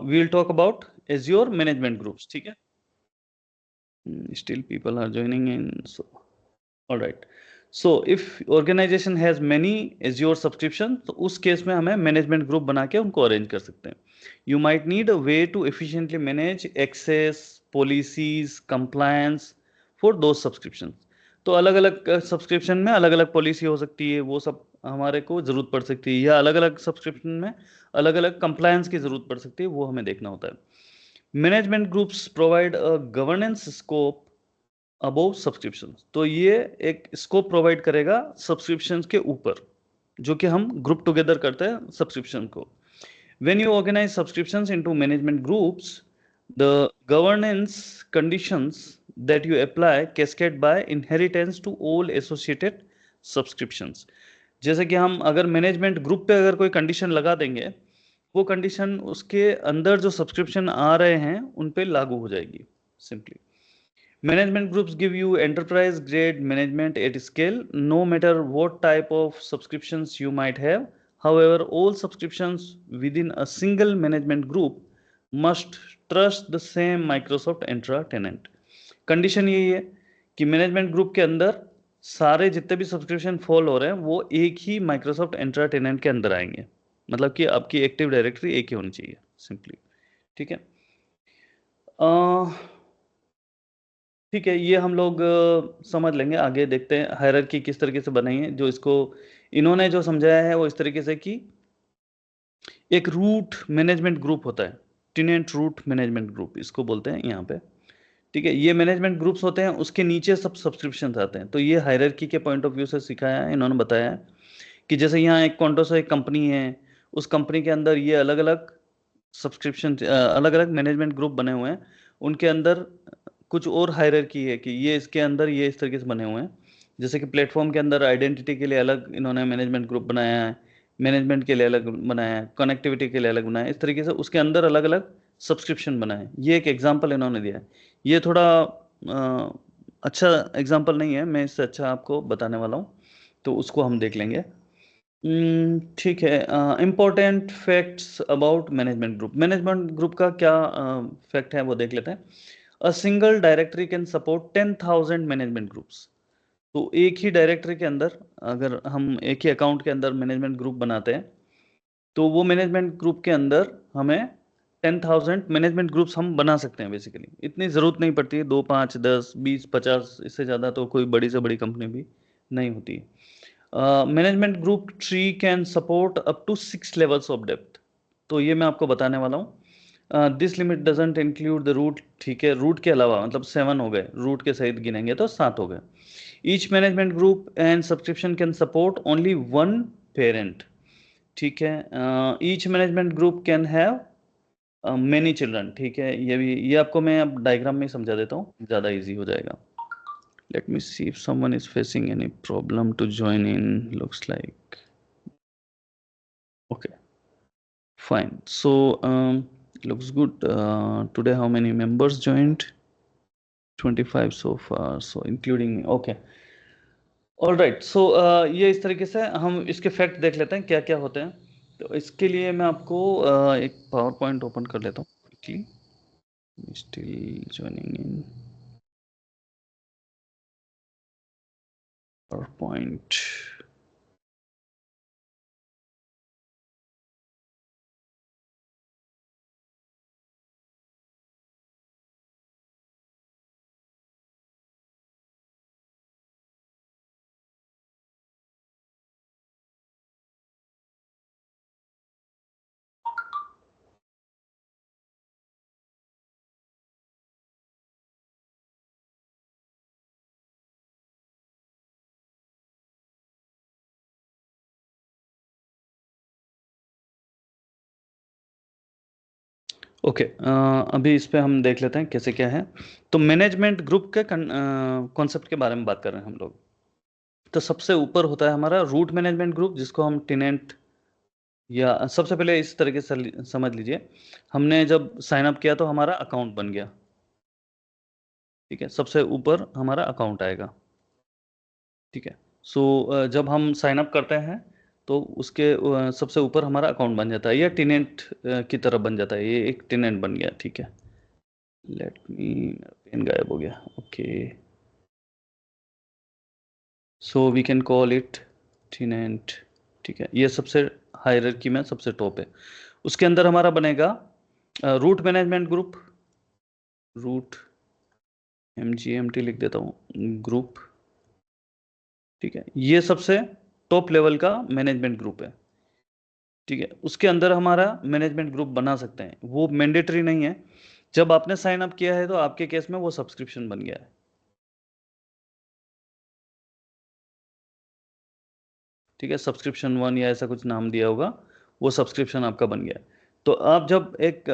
we'll talk about Azure management groups. ठीक है? Still people are joining in. So, all right. So if organization has many Azure subscription, तो उस case में हमें management group बना के उनको अरेंज कर सकते हैं. You might need a way to efficiently manage access, policies, compliance for those subscriptions. तो अलग अलग सब्सक्रिप्शन में अलग अलग पॉलिसी हो सकती है, वो सब हमारे को ज़रूरत पड़ सकती है, या अलग अलग सब्सक्रिप्शन में अलग अलग कंप्लायंस की ज़रूरत पड़ सकती है, वो हमें देखना होता है. Management groups provide a governance scope above subscription. तो ये एक स्कोप प्रोवाइड करेगा सब्सक्रिप्शन के ऊपर, जो कि हम ग्रुप टुगेदर करते हैं सब्सक्रिप्शन को. When you organize subscriptions into management groups, the governance conditions that you apply cascade by inheritance to all associated subscriptions. जैसे कि हम अगर मैनेजमेंट ग्रुप पे अगर कोई कंडीशन लगा देंगे, वो कंडीशन उसके अंदर जो सब्सक्रिप्शन आ रहे हैं उन पे लागू हो जाएगी. Simply management groups give you enterprise grade management at scale, no matter what type of subscriptions you might have. However, all subscriptions within a single management group must trust the same Microsoft Entra tenant. Condition यही है कि management group के अंदर सारे जितने भी subscription fall हो रहे हैं वो एक ही माइक्रोसॉफ्ट एंट्रा टेनेंट के अंदर आएंगे. मतलब कि आपकी एक्टिव डायरेक्टरी एक ही होनी चाहिए सिंपली. ठीक है. ठीक है, ये हम लोग समझ लेंगे. आगे देखते हैं हायरार्की किस तरीके से बनाई है. जो इसको इन्होंने जो समझाया है वो इस तरीके से कि एक रूट मैनेजमेंट ग्रुप होता है, टेनेंट रूट मैनेजमेंट ग्रुप इसको बोलते हैं यहाँ पे. ठीक है, ये मैनेजमेंट ग्रुप्स होते हैं, उसके नीचे सब सब्सक्रिप्शन आते हैं. तो ये हायरार्की के पॉइंट ऑफ व्यू से सिखाया है, इन्होंने बताया है कि जैसे यहाँ एक कॉन्टोसो एक कंपनी है, उस कंपनी के अंदर ये अलग अलग सब्सक्रिप्शन अलग अलग मैनेजमेंट ग्रुप बने हुए हैं. उनके अंदर कुछ और हायरार्की है कि ये इसके अंदर ये इस तरीके से बने हुए हैं. जैसे कि प्लेटफॉर्म के अंदर आइडेंटिटी के लिए अलग इन्होंने मैनेजमेंट ग्रुप बनाया है, मैनेजमेंट के लिए अलग बनाया है, कनेक्टिविटी के लिए अलग बनाया है. इस तरीके से उसके अंदर अलग अलग सब्सक्रिप्शन बनाए. ये एक एग्जाम्पल इन्होंने दिया है. ये थोड़ा अच्छा एग्जाम्पल नहीं है, मैं इससे अच्छा आपको बताने वाला हूँ, तो उसको हम देख लेंगे. ठीक है. Important facts about management group. Management group का क्या फैक्ट है वो देख लेते हैं. A single directory can support 10,000 management groups. तो एक ही डायरेक्टरी के अंदर अगर हम एक ही अकाउंट के अंदर मैनेजमेंट ग्रुप बनाते हैं, तो वो मैनेजमेंट ग्रुप के अंदर हमें 10,000 मैनेजमेंट ग्रुप्स हम बना सकते हैं. बेसिकली इतनी ज़रूरत नहीं पड़ती है, 2, 5, 10, 20, 50, इससे ज़्यादा तो कोई बड़ी से बड़ी कंपनी भी नहीं होती है. Management group tree can support up to 6 levels of depth. तो ये मैं आपको बताने वाला हूँ. This limit doesn't include the root. ठीक है, रूट के अलावा मतलब 7 हो गए, रूट के सहित गिनेंगे तो 7 हो गए. Each management group and subscription can support only one parent. ठीक है. Each management group can have many children. ठीक है, ये भी ये आपको मैं अब डायग्राम में समझा देता हूँ, ज़्यादा इजी हो जाएगा. Let me see if someone is facing any problem to join in. Looks like okay, fine. So looks good. Today how many members joined? 25 so far, so including me. Okay. All right. So ये इस तरीके से हम इसके fact देख लेते हैं क्या क्या होते हैं. तो इसके लिए मैं आपको एक पावर पॉइंट ओपन कर लेता हूँ quickly. Still joining in PowerPoint. Okay. अभी इस पे हम देख लेते हैं कैसे क्या है. तो मैनेजमेंट ग्रुप के कॉन्सेप्ट के बारे में बात कर रहे हैं हम लोग. तो सबसे ऊपर होता है हमारा रूट मैनेजमेंट ग्रुप, जिसको हम टेनेंट, या सबसे पहले इस तरीके से समझ लीजिए. हमने जब साइन अप किया तो हमारा अकाउंट बन गया. ठीक है, सबसे ऊपर हमारा अकाउंट आएगा. ठीक है. सो जब हम साइन अप करते हैं तो उसके सबसे ऊपर हमारा अकाउंट बन जाता है, या टेनेंट की तरफ बन जाता है, ये एक टेनेंट बन गया। ठीक है, लेट मी, पेन गायब हो गया। Okay, so we can call it tenant. ठीक है, ये सबसे हायरार्की में सबसे टॉप है। उसके अंदर हमारा बनेगा root management group, root MGMT लिख देता हूँ, ग्रुप। ठीक है, ये सबसे टॉप लेवल का मैनेजमेंट ग्रुप है। ठीक है, उसके अंदर हमारा मैनेजमेंट ग्रुप बना सकते हैं, वो मैंडेटरी नहीं है। जब आपने साइन अप किया है तो आपके केस में वो सब्सक्रिप्शन बन गया है। ठीक है, सब्सक्रिप्शन 1 या ऐसा कुछ नाम दिया होगा, वो सब्सक्रिप्शन आपका बन गया है। तो आप जब एक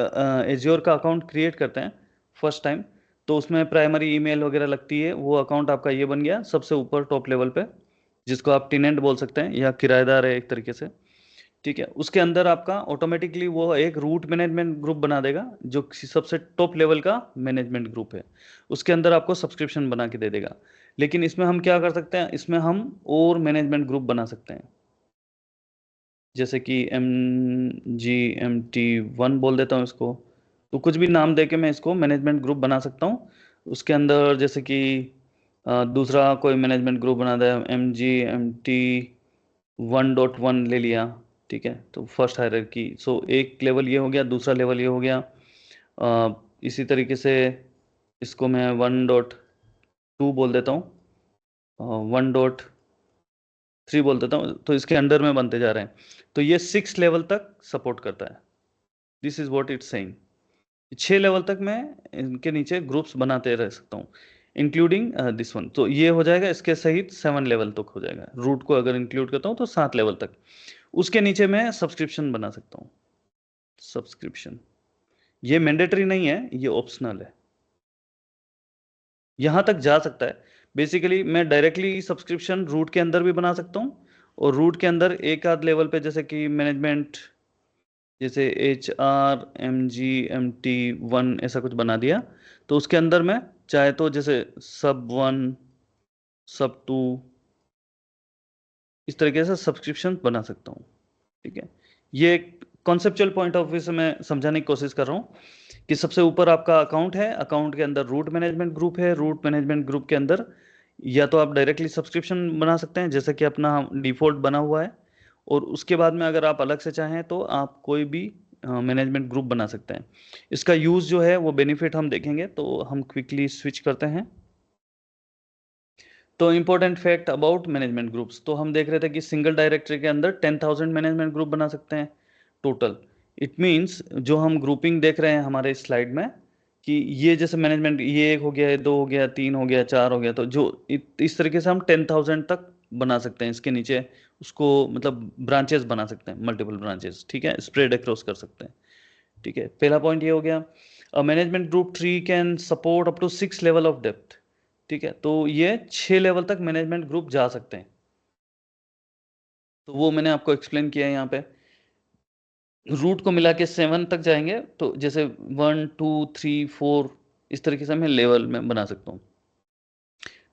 एज्योर का अकाउंट क्रिएट करते हैं फर्स्ट टाइम, तो उसमें प्राइमरी ईमेल वगैरह लगती है, वो अकाउंट आपका ये बन गया सबसे ऊपर टॉप लेवल पे, जिसको आप टेनेंट बोल सकते हैं या किराएदार है एक तरीके से। ठीक है, उसके अंदर आपका ऑटोमेटिकली वो एक रूट मैनेजमेंट ग्रुप बना देगा, जो सबसे टॉप लेवल का मैनेजमेंट ग्रुप है। उसके अंदर आपको सब्सक्रिप्शन बना के दे देगा। लेकिन इसमें हम क्या कर सकते हैं, इसमें हम और मैनेजमेंट ग्रुप बना सकते हैं, जैसे कि MGMT1 बोल देता हूँ इसको। तो कुछ भी नाम दे के मैं इसको मैनेजमेंट ग्रुप बना सकता हूँ। उसके अंदर जैसे कि दूसरा कोई मैनेजमेंट ग्रुप बना दे, MGMT1.1 ले लिया। ठीक है, तो फर्स्ट हायरार्की, सो एक लेवल ये हो गया, दूसरा लेवल ये हो गया। इसी तरीके से इसको मैं 1.2 बोल देता हूँ, 1.3 बोल देता हूँ, तो इसके अंडर में बनते जा रहे हैं। तो ये 6 लेवल तक सपोर्ट करता है। This is what it's saying. 6 level तक मैं इनके नीचे ग्रुप्स बनाते रह सकता हूँ, इंक्लूडिंग दिस वन। तो ये हो जाएगा, इसके सहित 7 लेवल तक हो जाएगा। रूट को अगर इंक्लूड करता हूँ तो 7 लेवल तक। उसके नीचे मैं सब्सक्रिप्शन बना सकता हूँ। सब्सक्रिप्शन ये मैंडेटरी नहीं है, ये ऑप्शनल है, यहां तक जा सकता है। बेसिकली मैं डायरेक्टली सब्सक्रिप्शन रूट के अंदर भी बना सकता हूँ, और रूट के अंदर एक आध लेवल पे, जैसे कि मैनेजमेंट, जैसे HRMGMT1 ऐसा कुछ बना दिया, तो उसके अंदर मैं चाहे तो जैसे सब 1, सब 2, इस तरीके से सब्सक्रिप्शन बना सकता हूँ। ठीक है, ये कॉन्सेप्चुअल पॉइंट ऑफ व्यू से मैं समझाने की कोशिश कर रहा हूँ कि सबसे ऊपर आपका अकाउंट है, अकाउंट के अंदर रूट मैनेजमेंट ग्रुप है, रूट मैनेजमेंट ग्रुप के अंदर या तो आप डायरेक्टली सब्सक्रिप्शन बना सकते हैं, जैसे कि अपना डिफॉल्ट बना हुआ है, और उसके बाद में अगर आप अलग से चाहें तो आप कोई भी मैनेजमेंट ग्रुप बना सकते हैं। इसका यूज़ जो है वो बेनिफिट हम देखेंगे, तो हम क्विकली स्विच करते हैं। तो important fact about management groups, तो हम देख रहे थे कि सिंगल डायरेक्टरी के अंदर 10,000 मैनेजमेंट ग्रुप बना सकते हैं टोटल। इट मीन्स जो हम ग्रुपिंग देख रहे हैं हमारे स्लाइड में, कि ये जैसे मैनेजमेंट, ये 1 हो गया, 2 हो गया, 3 हो गया, 4 हो गया, तो जो इस तरीके से हम 10,000 तक बना सकते हैं। इसके नीचे उसको मतलब ब्रांचेस बना सकते हैं, मल्टीपल ब्रांचेस। ठीक है, स्प्रेड अक्रॉस कर सकते हैं। ठीक है, पहला पॉइंट ये हो गया। Management group tree can support up to 6 level of depth. ठीक है, तो ये 6 लेवल तक मैनेजमेंट ग्रुप जा सकते हैं, तो वो मैंने आपको एक्सप्लेन किया है यहाँ पे। रूट को मिला के 7 तक जाएंगे, तो जैसे 1, 2, 3, 4 इस तरीके से मैं लेवल में बना सकता हूँ।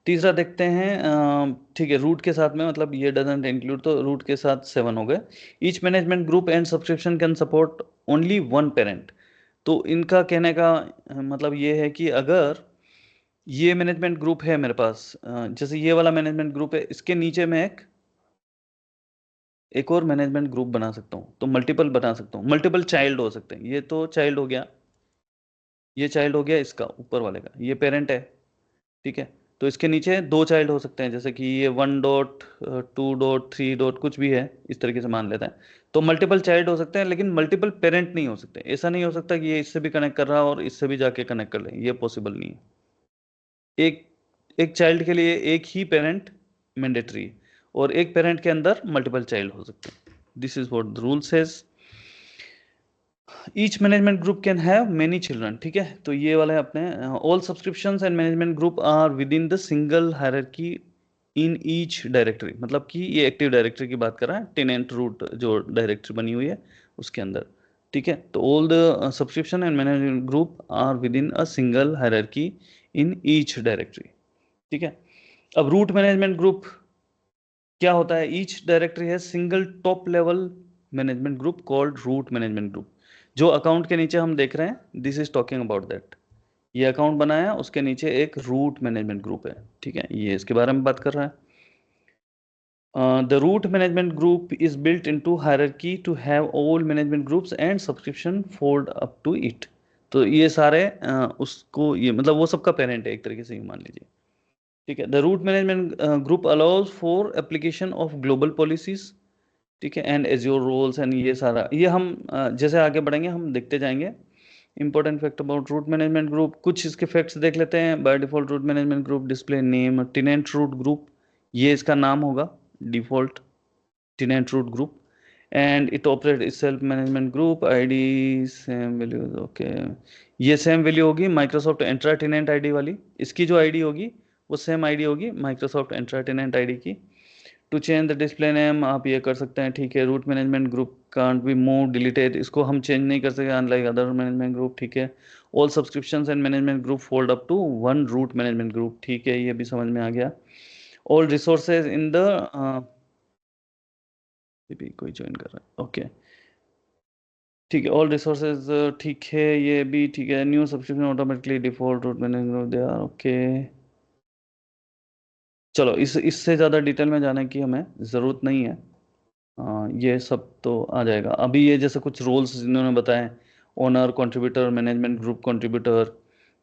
तीसरा देखते हैं, ठीक है, रूट के साथ में मतलब ये डजंट इंक्लूड, तो रूट के साथ 7 हो गए। Each management group and subscription can support only 1 parent. तो इनका कहने का मतलब ये है कि अगर ये मैनेजमेंट ग्रुप है मेरे पास, जैसे ये वाला मैनेजमेंट ग्रुप है, इसके नीचे मैं एक और मैनेजमेंट ग्रुप बना सकता हूँ, तो मल्टीपल बना सकता हूँ, मल्टीपल चाइल्ड हो सकते हैं। ये तो चाइल्ड हो गया, ये चाइल्ड हो गया इसका ऊपर वाले का, ये पेरेंट है। ठीक है, तो इसके नीचे 2 चाइल्ड हो सकते हैं, जैसे कि ये 1.2.3. कुछ भी है, इस तरीके से मान लेते हैं। तो मल्टीपल चाइल्ड हो सकते हैं, लेकिन मल्टीपल पेरेंट नहीं हो सकते। ऐसा नहीं हो सकता कि ये इससे भी कनेक्ट कर रहा है और इससे भी जाके कनेक्ट कर ले, ये पॉसिबल नहीं है। एक एक चाइल्ड के लिए एक ही पेरेंट मैंडेटरी है, और एक पेरेंट के अंदर मल्टीपल चाइल्ड हो सकते हैं। This is what the rule says. Each management group can have many children. ठीक है, तो ये वाला है अपने all subscriptions and management group are with in the single hierarchy in each directory. मतलब कि ये एक्टिव डायरेक्टरी की बात कर रहा है, टेनेंट रूट जो डायरेक्टरी बनी हुई है उसके अंदर। ठीक है, तो all the subscription and management group are with in a single hierarchy in each directory. ठीक है, अब रूट मैनेजमेंट ग्रुप क्या होता है, ईच डायरेक्टरी है single top level management group called root management group. जो अकाउंट के नीचे हम देख रहे हैं, this is talking about that. ये अकाउंट बनाया, उसके नीचे एक रूट मैनेजमेंट ग्रुप है, ठीक है, ये इसके बारे में बात कर रहा है। The root management group is built into hierarchy to have all management groups and subscription fold up to it। तो ये सारे उसको ये मतलब वो सबका पेरेंट है एक तरीके से, ये मान लीजिए, ठीक है। The root management group allows for application of global policies, ठीक है, एंड एज्योर रोल्स एंड ये सारा, ये हम जैसे आगे बढ़ेंगे हम देखते जाएंगे। Important fact about root management group, कुछ इसके फैक्ट्स देख लेते हैं। By default root management group display name tenant root group, ये इसका नाम होगा default tenant root group, and it operate self management group ID same values, okay, ये सेम वैल्यू होगी माइक्रोसॉफ्ट एंट्रा टेनेंट आईडी वाली, इसकी जो आईडी होगी वो सेम आईडी होगी माइक्रोसॉफ्ट एंट्रा टेनेंट आईडी की। To change the display name आप ये कर सकते हैं, ठीक है। Root management group can't be move deleted, इसको हम चेंज नहीं कर सकते अनलाइक अदर मैनेजमेंट ग्रुप, ठीक है। All subscriptions and management group fold up to one root management group, ठीक है, ये भी समझ में आ गया। ऑल रिसोर्सेज इन द भी कोई ज्वाइन कर रहा है, ओके, ठीक है। ऑल रिसोर्सेज, ठीक है, ये भी ठीक है। New subscription automatically default root management group they are, okay. चलो इससे ज़्यादा डिटेल में जाने की हमें ज़रूरत नहीं है। ये सब तो आ जाएगा। अभी ये जैसे कुछ रोल्स इन्होंने बताए, owner, contributor, management group contributor,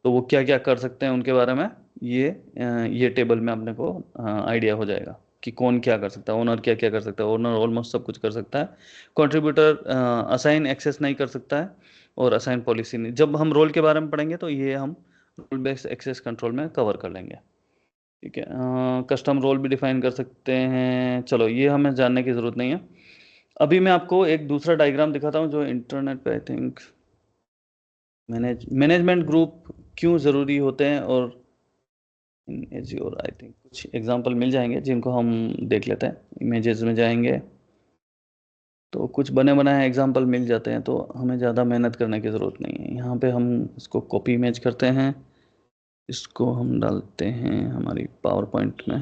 तो वो क्या क्या कर सकते हैं उनके बारे में ये टेबल में अपने को आइडिया हो जाएगा कि कौन क्या कर सकता है। ओनर क्या क्या कर सकता है, ओनर ऑलमोस्ट सब कुछ कर सकता है। कंट्रीब्यूटर असाइन एक्सेस नहीं कर सकता है, और असाइन पॉलिसी नहीं। जब हम रोल के बारे में पढ़ेंगे तो ये हम रोल बेस्ड एक्सेस कंट्रोल में कवर कर लेंगे, ठीक है। कस्टम रोल भी डिफाइन कर सकते हैं, चलो ये हमें जानने की ज़रूरत नहीं है। अभी मैं आपको एक दूसरा डायग्राम दिखाता हूँ जो इंटरनेट पे आई थिंक मैनेजमेंट ग्रुप क्यों ज़रूरी होते हैं, और इन एज्योर आई थिंक कुछ एग्जांपल मिल जाएंगे जिनको हम देख लेते हैं। इमेजेस में जाएंगे तो कुछ बने बनाए एग्जांपल मिल जाते हैं, तो हमें ज़्यादा मेहनत करने की ज़रूरत नहीं है। यहाँ पे हम इसको कॉपी इमेज करते हैं, इसको हम डालते हैं हमारी पावर पॉइंट में।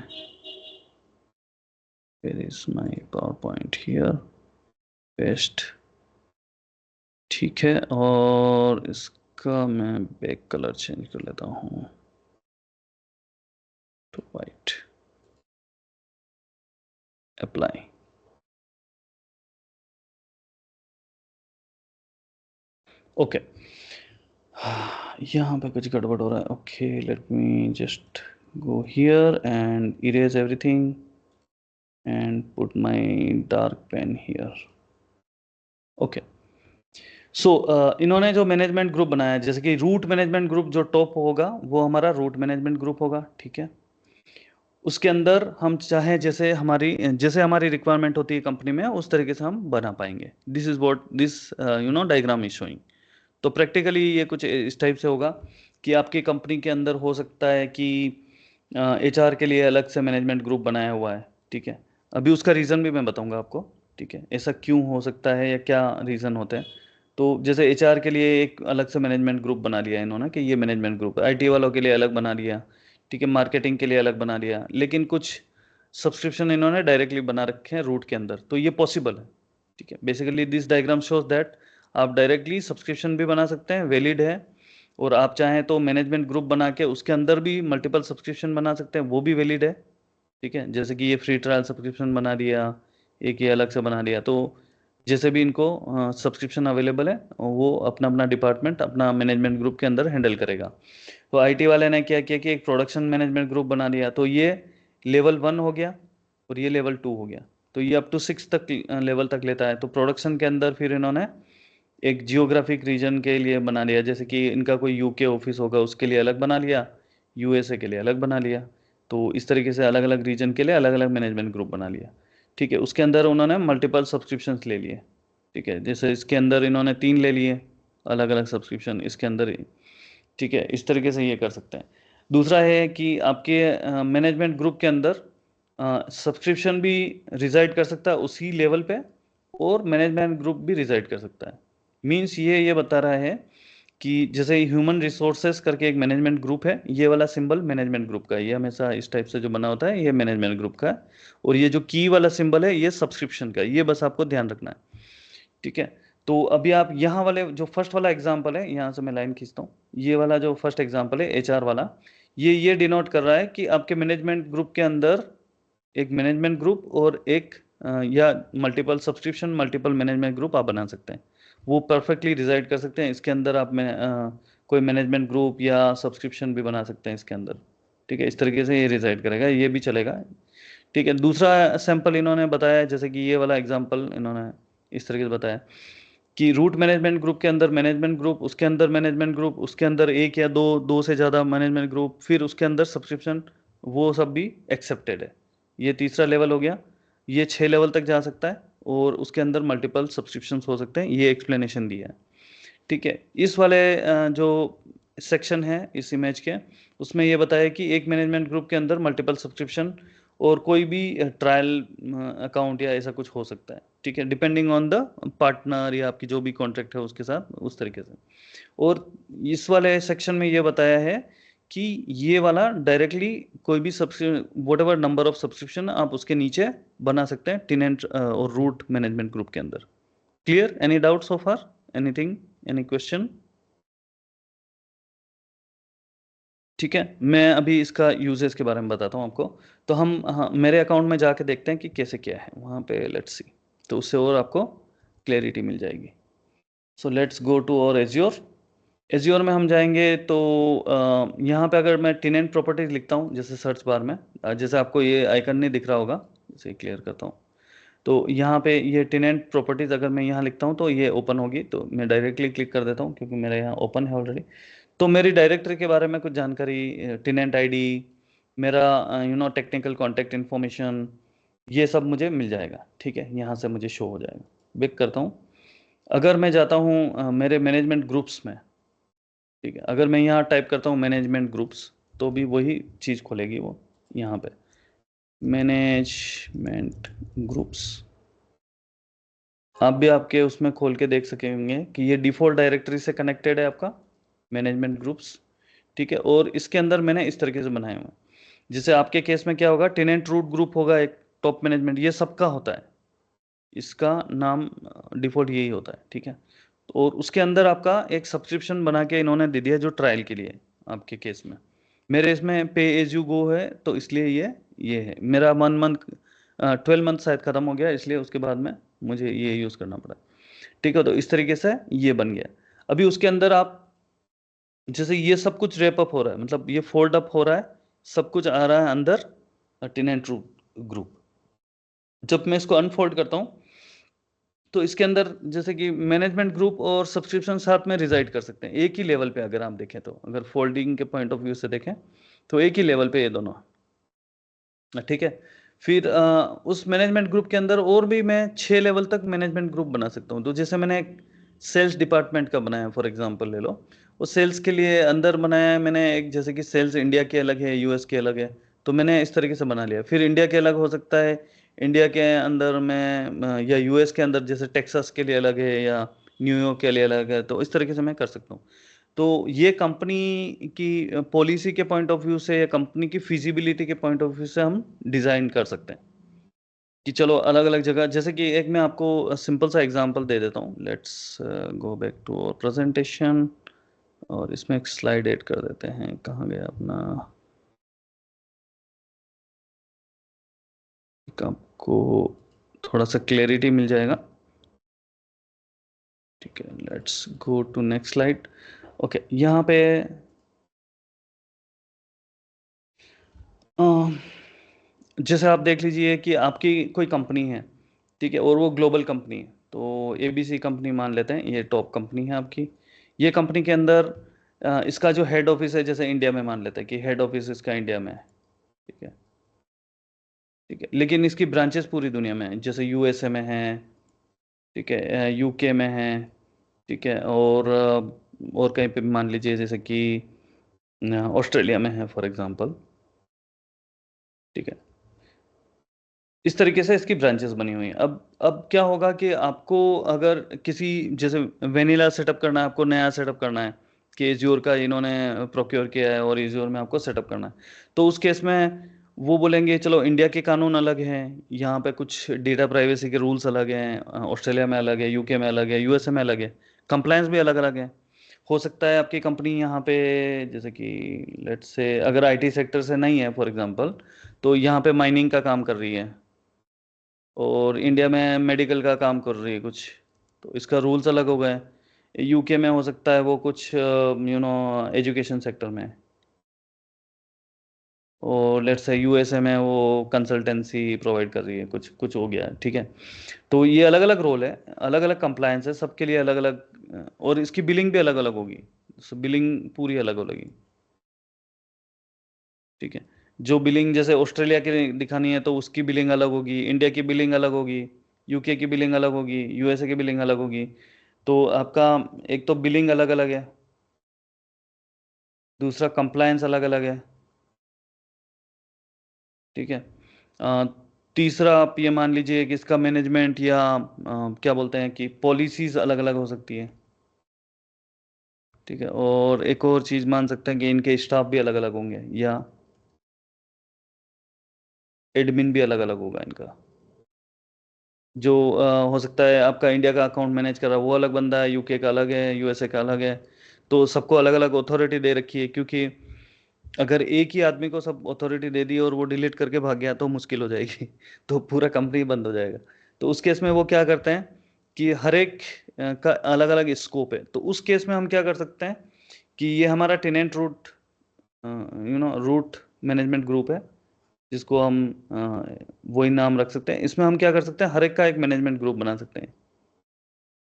Where is my PowerPoint, here, paste, ठीक है। और इसका मैं बैक कलर चेंज कर लेता हूँ तो वाइट, अप्लाई, ओके। यहाँ पे कुछ गड़बड़ हो रहा है, okay, let me just go here and erase everything and put my dark pen here, okay. So इन्होंने जो मैनेजमेंट ग्रुप बनाया है, जैसे कि रूट मैनेजमेंट ग्रुप जो टॉप होगा वो हमारा रूट मैनेजमेंट ग्रुप होगा, ठीक है। उसके अंदर हम चाहे जैसे हमारी रिक्वायरमेंट होती है कंपनी में, उस तरीके से हम बना पाएंगे। This is what this diagram is showing. तो प्रैक्टिकली ये कुछ इस टाइप से होगा कि आपकी कंपनी के अंदर हो सकता है कि एचआर के लिए अलग से मैनेजमेंट ग्रुप बनाया हुआ है, ठीक है। अभी उसका रीज़न भी मैं बताऊंगा आपको, ठीक है, ऐसा क्यों हो सकता है या क्या रीज़न होते हैं। तो जैसे एचआर के लिए एक अलग से मैनेजमेंट ग्रुप बना लिया इन्होंने कि ये मैनेजमेंट ग्रुप, आईटी वालों के लिए अलग बना लिया, ठीक है, मार्केटिंग के लिए अलग बना लिया, लेकिन कुछ सब्सक्रिप्शन इन्होंने डायरेक्टली बना रखे हैं रूट के अंदर, तो ये पॉसिबल है, ठीक है। Basically this diagram shows that आप डायरेक्टली सब्सक्रिप्शन भी बना सकते हैं, वैलिड है। और आप चाहें तो मैनेजमेंट ग्रुप बना के उसके अंदर भी मल्टीपल सब्सक्रिप्शन बना सकते हैं, वो भी वैलिड है, ठीक है। जैसे कि ये फ्री ट्रायल सब्सक्रिप्शन बना दिया, एक ये अलग से बना दिया, तो जैसे भी इनको सब्सक्रिप्शन अवेलेबल है वो अपना अपना डिपार्टमेंट अपना मैनेजमेंट ग्रुप के अंदर हैंडल करेगा। तो आईटी वाले ने क्या किया कि एक प्रोडक्शन मैनेजमेंट ग्रुप बना दिया, तो ये लेवल 1 हो गया और ये लेवल 2 हो गया, तो ये अप टू 6 तक लेवल तक लेता है। तो प्रोडक्शन के अंदर फिर इन्होंने एक जियोग्राफिक रीजन के लिए बना लिया, जैसे कि इनका कोई यूके ऑफिस होगा उसके लिए अलग बना लिया, यूएसए के लिए अलग बना लिया। तो इस तरीके से अलग अलग रीजन के लिए अलग अलग मैनेजमेंट ग्रुप बना लिया, ठीक है। उसके अंदर उन्होंने मल्टीपल सब्सक्रिप्शंस ले लिए, ठीक है। जैसे इसके अंदर इन्होंने 3 ले लिए अलग अलग सब्सक्रिप्शन इसके अंदर ही, ठीक है। इस तरीके से ये कर सकते हैं। दूसरा है कि आपके मैनेजमेंट ग्रुप के अंदर सब्सक्रिप्शन भी रिजाइड कर सकता है उसी लेवल पे, और मैनेजमेंट ग्रुप भी रिजाइड कर सकता है। मीन्स ये बता रहा है कि जैसे ह्यूमन रिसोर्सेज करके एक मैनेजमेंट ग्रुप है, ये वाला सिंबल मैनेजमेंट ग्रुप का है, ये हमेशा इस टाइप से जो बना होता है ये मैनेजमेंट ग्रुप का है। और ये जो की वाला सिंबल है ये सब्सक्रिप्शन का है, ये बस आपको ध्यान रखना है। ठीक है, तो अभी आप यहाँ वाले जो फर्स्ट वाला एग्जाम्पल है, यहाँ से मैं लाइन खींचता हूँ, ये वाला जो फर्स्ट एग्जाम्पल है एचआर वाला, ये डिनोट कर रहा है कि आपके मैनेजमेंट ग्रुप के अंदर एक मैनेजमेंट ग्रुप और एक या multiple subscription multiple management group आप बना सकते हैं, वो परफेक्टली रिजाइड कर सकते हैं इसके अंदर। आप कोई मैनेजमेंट ग्रुप या सब्सक्रिप्शन भी बना सकते हैं इसके अंदर। ठीक है, इस तरीके से ये रिजाइड करेगा, ये भी चलेगा। ठीक है, दूसरा सैंपल इन्होंने बताया, जैसे कि ये वाला एग्जांपल इन्होंने इस तरीके से बताया कि रूट मैनेजमेंट ग्रुप के अंदर मैनेजमेंट ग्रुप, उसके अंदर मैनेजमेंट ग्रुप, उसके अंदर एक या दो से ज़्यादा मैनेजमेंट ग्रुप, फिर उसके अंदर सब्सक्रिप्शन, वो सब भी एक्सेप्टेड है। ये तीसरा लेवल हो गया, ये 6 लेवल तक जा सकता है और उसके अंदर मल्टीपल सब्सक्रिप्शंस हो सकते हैं, ये एक्सप्लेनेशन दिया है। ठीक है, इस वाले जो सेक्शन है इस इमेज के, उसमें ये बताया कि एक मैनेजमेंट ग्रुप के अंदर मल्टीपल सब्सक्रिप्शन और कोई भी ट्रायल अकाउंट या ऐसा कुछ हो सकता है। ठीक है, डिपेंडिंग ऑन द पार्टनर या आपकी जो भी कॉन्ट्रैक्ट है उसके साथ, उस तरीके से। और इस वाले सेक्शन में ये बताया है कि ये वाला डायरेक्टली कोई भी subscription, what ever number of subscription आप उसके नीचे बना सकते हैं टेनेंट और रूट मैनेजमेंट ग्रुप के अंदर। Clear? Any doubt so far? Anything, any question? ठीक है, मैं अभी इसका यूजेस के बारे में बताता हूँ आपको। तो हम, हाँ, मेरे अकाउंट में जाके देखते हैं कि कैसे क्या है वहाँ पे, लेट्स सी। तो उससे और आपको क्लैरिटी मिल जाएगी। सो लेट्स गो टू और एज्योर। एज्योर में हम जाएंगे तो यहाँ पे अगर मैं टेनेंट प्रॉपर्टीज लिखता हूँ जैसे सर्च बार में, जैसे आपको ये आइकन नहीं दिख रहा होगा, इसे क्लियर करता हूँ। तो यहाँ पे ये टेनेंट प्रॉपर्टीज अगर मैं यहाँ लिखता हूँ तो ये ओपन होगी, तो मैं डायरेक्टली क्लिक कर देता हूँ क्योंकि मेरा यहाँ ओपन है ऑलरेडी। तो मेरी डायरेक्टरी के बारे में कुछ जानकारी, टेनेंट आईडी, मेरा टेक्निकल कॉन्टैक्ट इन्फॉर्मेशन, ये सब मुझे मिल जाएगा। ठीक है, यहाँ से मुझे शो हो जाएगा। बेक करता हूँ, अगर मैं जाता हूँ मेरे मैनेजमेंट ग्रुप्स में, ठीक है, अगर मैं यहाँ टाइप करता हूँ मैनेजमेंट ग्रुप्स, तो भी वही चीज़ खुलेगी वो यहाँ पे, मैनेजमेंट ग्रुप्स। आप भी आपके उसमें खोल के देख सकेंगे कि ये डिफ़ॉल्ट डायरेक्टरी से कनेक्टेड है आपका मैनेजमेंट ग्रुप्स। ठीक है, और इसके अंदर मैंने इस तरीके से बनाए हुए हैं। जैसे आपके केस में क्या होगा, टेनेंट रूट ग्रुप होगा एक, टॉप मैनेजमेंट, ये सबका होता है, इसका नाम डिफ़ॉल्ट यही होता है। ठीक है, और उसके अंदर आपका एक सब्सक्रिप्शन बना के इन्होंने दे दिया जो ट्रायल के लिए आपके केस में। मेरे इसमें पे एज यू गो है, तो इसलिए ये है मेरा 1 मंथ, 12 मंथ शायद ख़त्म हो गया, इसलिए उसके बाद में मुझे ये यूज़ करना पड़ा। ठीक है, तो इस तरीके से ये बन गया। अभी उसके अंदर आप, जैसे ये सब कुछ रैप अप हो रहा है, मतलब ये फोल्ड अप हो रहा है, सब कुछ आ रहा है अंदर टेनेंट ग्रुप। जब मैं इसको अनफोल्ड करता हूँ तो इसके अंदर जैसे कि मैनेजमेंट ग्रुप और सब्सक्रिप्शन साथ में रिजाइड कर सकते हैं एक ही लेवल पे। अगर आप देखें तो, अगर फोल्डिंग के पॉइंट ऑफ व्यू से देखें तो एक ही लेवल पे ये दोनों। ठीक है, फिर उस मैनेजमेंट ग्रुप के अंदर और भी मैं 6 लेवल तक मैनेजमेंट ग्रुप बना सकता हूँ। तो जैसे मैंने एक सेल्स डिपार्टमेंट का बनाया, फॉर एग्जांपल ले लो, वो सेल्स के लिए अंदर बनाया है मैंने एक, जैसे कि सेल्स इंडिया के अलग है, यूएस के अलग है, तो मैंने इस तरीके से बना लिया। फिर इंडिया के अलग हो सकता है, इंडिया के अंदर में या यूएस के अंदर जैसे टेक्सास के लिए अलग है या न्यूयॉर्क के लिए अलग है, तो इस तरीके से मैं कर सकता हूँ। तो ये कंपनी की पॉलिसी के पॉइंट ऑफ व्यू से या कंपनी की फिजिबिलिटी के पॉइंट ऑफ व्यू से हम डिज़ाइन कर सकते हैं कि चलो अलग अलग जगह, जैसे कि एक मैं आपको सिंपल सा एग्जांपल दे देता हूँ। Let's go back to our presentation और इसमें एक स्लाइड ऐड कर देते हैं। कहाँ गया अपना, आपको थोड़ा सा क्लैरिटी मिल जाएगा। ठीक है, let's go to next slide. Okay, यहाँ पे जैसे आप देख लीजिए कि आपकी कोई कंपनी है, ठीक है, और वो ग्लोबल कंपनी है, तो एबीसी कंपनी मान लेते हैं, ये टॉप कंपनी है आपकी। ये कंपनी के अंदर इसका जो हेड ऑफिस है, जैसे इंडिया में मान लेते हैं कि हेड ऑफिस इसका इंडिया में है। ठीक है, ठीक है, लेकिन इसकी ब्रांचेस पूरी दुनिया में है, जैसे यूएसए में है, ठीक है, यूके में है, ठीक है, और कहीं पे भी मान लीजिए जैसे कि ऑस्ट्रेलिया में है फॉर एग्जांपल। ठीक है, इस तरीके से इसकी ब्रांचेस बनी हुई हैं। अब क्या होगा कि आपको अगर किसी, जैसे वेनिला सेटअप करना है, आपको नया सेटअप करना है, कि एज्योर का इन्होंने प्रोक्योर किया है और एज्योर में आपको सेटअप करना है। तो उस केस में वो बोलेंगे चलो इंडिया के कानून अलग हैं, यहाँ पे कुछ डेटा प्राइवेसी के रूल्स अलग हैं, ऑस्ट्रेलिया में अलग है, यूके में अलग है, यूएसए में अलग है, कंप्लायंस भी अलग अलग है। हो सकता है आपकी कंपनी यहाँ पे, जैसे कि लेट्स से अगर आईटी सेक्टर से नहीं है फॉर एग्जांपल, तो यहाँ पे माइनिंग का काम कर रही है और इंडिया में मेडिकल का काम कर रही है कुछ, तो इसका रूल्स अलग हो गए। यूके में हो सकता है वो कुछ एजुकेशन सेक्टर में है, और लेट्स से यूएसए में वो कंसल्टेंसी प्रोवाइड कर रही है, कुछ कुछ हो गया, ठीक है। तो ये अलग अलग रोल है, अलग अलग कंप्लायंस है, सबके लिए अलग अलग, और इसकी बिलिंग भी अलग अलग होगी, बिलिंग पूरी अलग होगी, ठीक है। जो बिलिंग जैसे ऑस्ट्रेलिया की दिखानी है तो उसकी बिलिंग अलग होगी, इंडिया की बिलिंग अलग होगी, यूके की बिलिंग अलग होगी, यूएसए की बिलिंग अलग होगी। तो आपका एक तो बिलिंग अलग अलग है, दूसरा कंप्लायंस अलग अलग है, ठीक है। अ, तीसरा आप ये मान लीजिए कि इसका मैनेजमेंट या क्या बोलते हैं कि पॉलिसीज अलग अलग हो सकती है, ठीक है। और एक और चीज मान सकते हैं कि इनके स्टाफ भी अलग अलग होंगे, या एडमिन भी अलग अलग होगा इनका। जो हो सकता है आपका इंडिया का अकाउंट मैनेज कर रहा है वो अलग बंदा है, यूके का अलग है, यूएसए का अलग है। तो सबको अलग अलग अथॉरिटी दे रखी है, क्योंकि अगर एक ही आदमी को सब अथॉरिटी दे दी और वो डिलीट करके भाग गया तो मुश्किल हो जाएगी तो पूरा कंपनी बंद हो जाएगा। तो उस केस में वो क्या करते हैं कि हर एक का अलग अलग स्कोप है। तो उस केस में हम क्या कर सकते हैं कि ये हमारा tenant root root management group है, जिसको हम वही नाम रख सकते हैं। इसमें हम क्या कर सकते हैं, हर एक का एक मैनेजमेंट ग्रुप बना सकते हैं,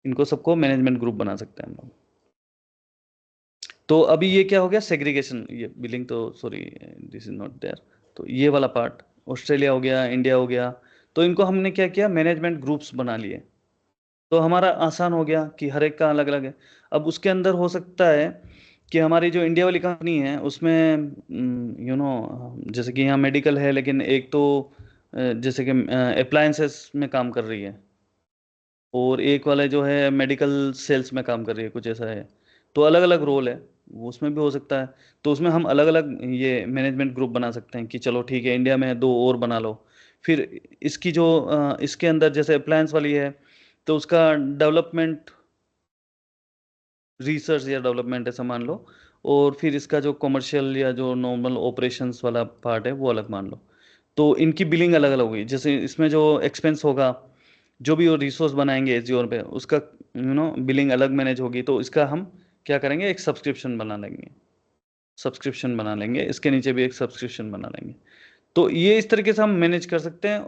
इनको सबको मैनेजमेंट ग्रुप बना सकते हैं हम लोग। तो अभी ये क्या हो गया, सेग्रीगेशन, ये बिलिंग तो sorry this is not there. तो ये वाला पार्ट ऑस्ट्रेलिया हो गया, इंडिया हो गया, तो इनको हमने क्या किया, मैनेजमेंट ग्रुप्स बना लिए। तो हमारा आसान हो गया कि हर एक का अलग अलग है। अब उसके अंदर हो सकता है कि हमारी जो इंडिया वाली कंपनी है उसमें जैसे कि यहाँ मेडिकल है, लेकिन एक तो जैसे कि अप्लायंसेस में काम कर रही है, और एक वाला जो है मेडिकल सेल्स में काम कर रही है, कुछ ऐसा है। तो अलग अलग रोल है, वो उसमें भी हो सकता है। तो उसमें हम अलग अलग ये मैनेजमेंट ग्रुप बना सकते हैं कि चलो ठीक है, इंडिया में दो और बना लो। फिर इसकी जो इसके अंदर जैसे अप्लायंस वाली है, तो उसका डेवलपमेंट, रिसर्च या डेवलपमेंट ऐसा मान लो। और फिर इसका जो कमर्शियल या जो नॉर्मल ऑपरेशंस वाला पार्ट है वो अलग मान लो। तो इनकी बिलिंग अलग अलग होगी, जैसे इसमें जो एक्सपेंस होगा, जो भी वो रिसोर्स बनाएंगे एज्योर पे, उसका बिलिंग अलग मैनेज होगी। तो इसका हम क्या करेंगे, एक सब्सक्रिप्शन बना लेंगे, सब्सक्रिप्शन बना लेंगे, इसके नीचे भी एक सब्सक्रिप्शन बना लेंगे। तो ये इस तरीके से हम मैनेज कर सकते हैं।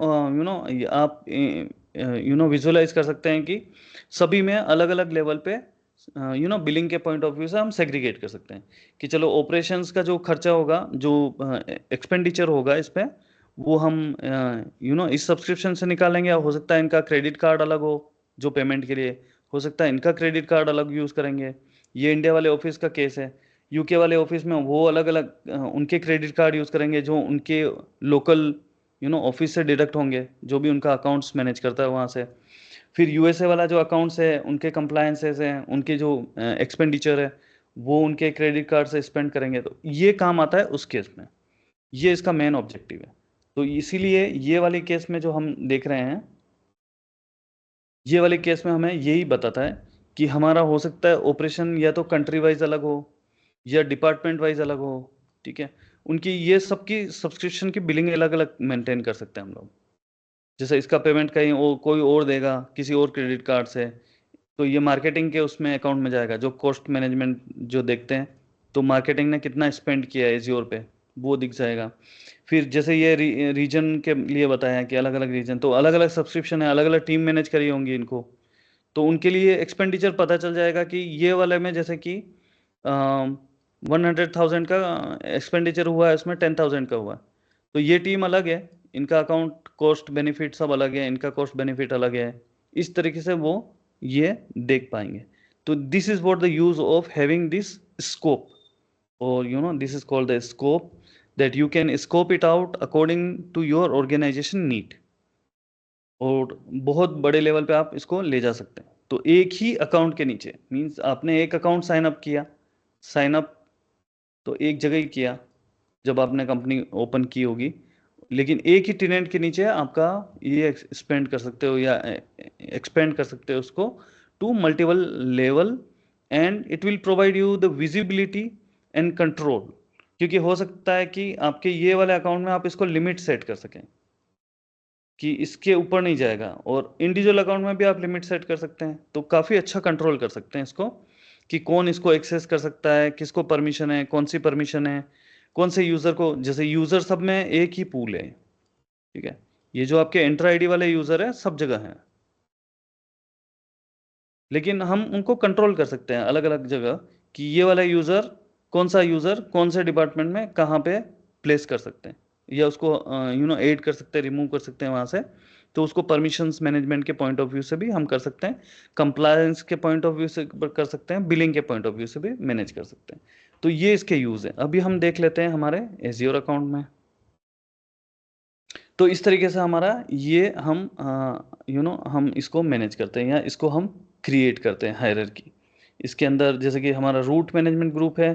आप विजुअलाइज कर सकते हैं कि सभी में अलग अलग लेवल पे बिलिंग के पॉइंट ऑफ व्यू से हम सेग्रीगेट कर सकते हैं कि चलो ऑपरेशंस का जो खर्चा होगा, जो एक्सपेंडिचर होगा इस पे, वो हम इस सब्सक्रिप्शन से निकालेंगे। हो सकता है इनका क्रेडिट कार्ड अलग हो जो पेमेंट के लिए, हो सकता है इनका क्रेडिट कार्ड अलग यूज़ करेंगे। ये इंडिया वाले ऑफिस का केस है। यूके वाले ऑफिस में वो अलग अलग उनके क्रेडिट कार्ड यूज़ करेंगे जो उनके लोकल ऑफिस से डिडक्ट होंगे, जो भी उनका अकाउंट्स मैनेज करता है वहाँ से। फिर यूएसए वाला जो अकाउंट्स है, उनके कंप्लायंसेस हैं, उनके जो एक्सपेंडिचर है, वो उनके क्रेडिट कार्ड से स्पेंड करेंगे। तो ये काम आता है उस केस में, ये इसका मेन ऑब्जेक्टिव है। तो इसीलिए ये वाले केस में जो हम देख रहे हैं, ये वाले केस में हमें यही बताता है कि हमारा हो सकता है ऑपरेशन या तो कंट्री वाइज अलग हो या डिपार्टमेंट वाइज अलग हो, ठीक है। उनकी ये सबकी सब्सक्रिप्शन की बिलिंग अलग अलग मेंटेन कर सकते हैं हम लोग। जैसे इसका पेमेंट कहीं कोई और देगा किसी और क्रेडिट कार्ड से, तो ये मार्केटिंग के उसमें अकाउंट में जाएगा, जो कॉस्ट मैनेजमेंट जो देखते हैं, तो मार्केटिंग ने कितना स्पेंड किया है एजियोर पे, वो दिख जाएगा। फिर जैसे ये रीजन के लिए बताया कि अलग अलग रीजन, तो अलग अलग सब्सक्रिप्शन है, अलग अलग टीम मैनेज करी होंगी इनको, तो उनके लिए एक्सपेंडिचर पता चल जाएगा कि ये वाले में जैसे कि 100,000 का एक्सपेंडिचर हुआ है, उसमें 10,000 का हुआ है। तो ये टीम अलग है, इनका अकाउंट कॉस्ट बेनिफिट सब अलग है, इनका कॉस्ट बेनिफिट अलग है। इस तरीके से वो ये देख पाएंगे। तो this is what the use of having this scope, और this is called the scope, that you can scope it out according to your organization need, और बहुत बड़े लेवल पे आप इसको ले जा सकते हैं। तो एक ही अकाउंट के नीचे मींस आपने एक अकाउंट साइन अप किया, साइन अप तो एक जगह ही किया जब आपने कंपनी ओपन की होगी, लेकिन एक ही टेनेंट के नीचे आपका ये एक्सपेंड कर सकते हो या एक्सपेंड कर सकते हो उसको to multiple level, and it will provide you the visibility and control. क्योंकि हो सकता है कि आपके ये वाले अकाउंट में आप इसको लिमिट सेट कर सकें कि इसके ऊपर नहीं जाएगा, और इंडिविजुअल अकाउंट में भी आप लिमिट सेट कर सकते हैं, तो काफ़ी अच्छा कंट्रोल कर सकते हैं इसको कि कौन इसको एक्सेस कर सकता है, किसको परमिशन है, कौन सी परमिशन है, कौन से यूज़र को। जैसे यूज़र सब में एक ही पूल है, ठीक है, ये जो आपके एंटर आईडी वाले यूज़र है सब जगह हैं, लेकिन हम उनको कंट्रोल कर सकते हैं अलग अलग जगह कि ये वाला यूज़र कौन से डिपार्टमेंट में कहाँ पे प्लेस कर सकते हैं, या उसको ऐड कर सकते हैं, रिमूव कर सकते हैं वहाँ से। तो उसको परमिशंस मैनेजमेंट के पॉइंट ऑफ व्यू से भी हम कर सकते हैं, कंप्लायंस के पॉइंट ऑफ व्यू से कर सकते हैं, बिलिंग के पॉइंट ऑफ व्यू से भी मैनेज कर सकते हैं। तो ये इसके यूज़ है। अभी हम देख लेते हैं हमारे एज्योर अकाउंट में। तो इस तरीके से हमारा ये हम हम इसको मैनेज करते हैं या इसको हम क्रिएट करते हैं हायरार्की। इसके अंदर जैसे कि हमारा रूट मैनेजमेंट ग्रुप है,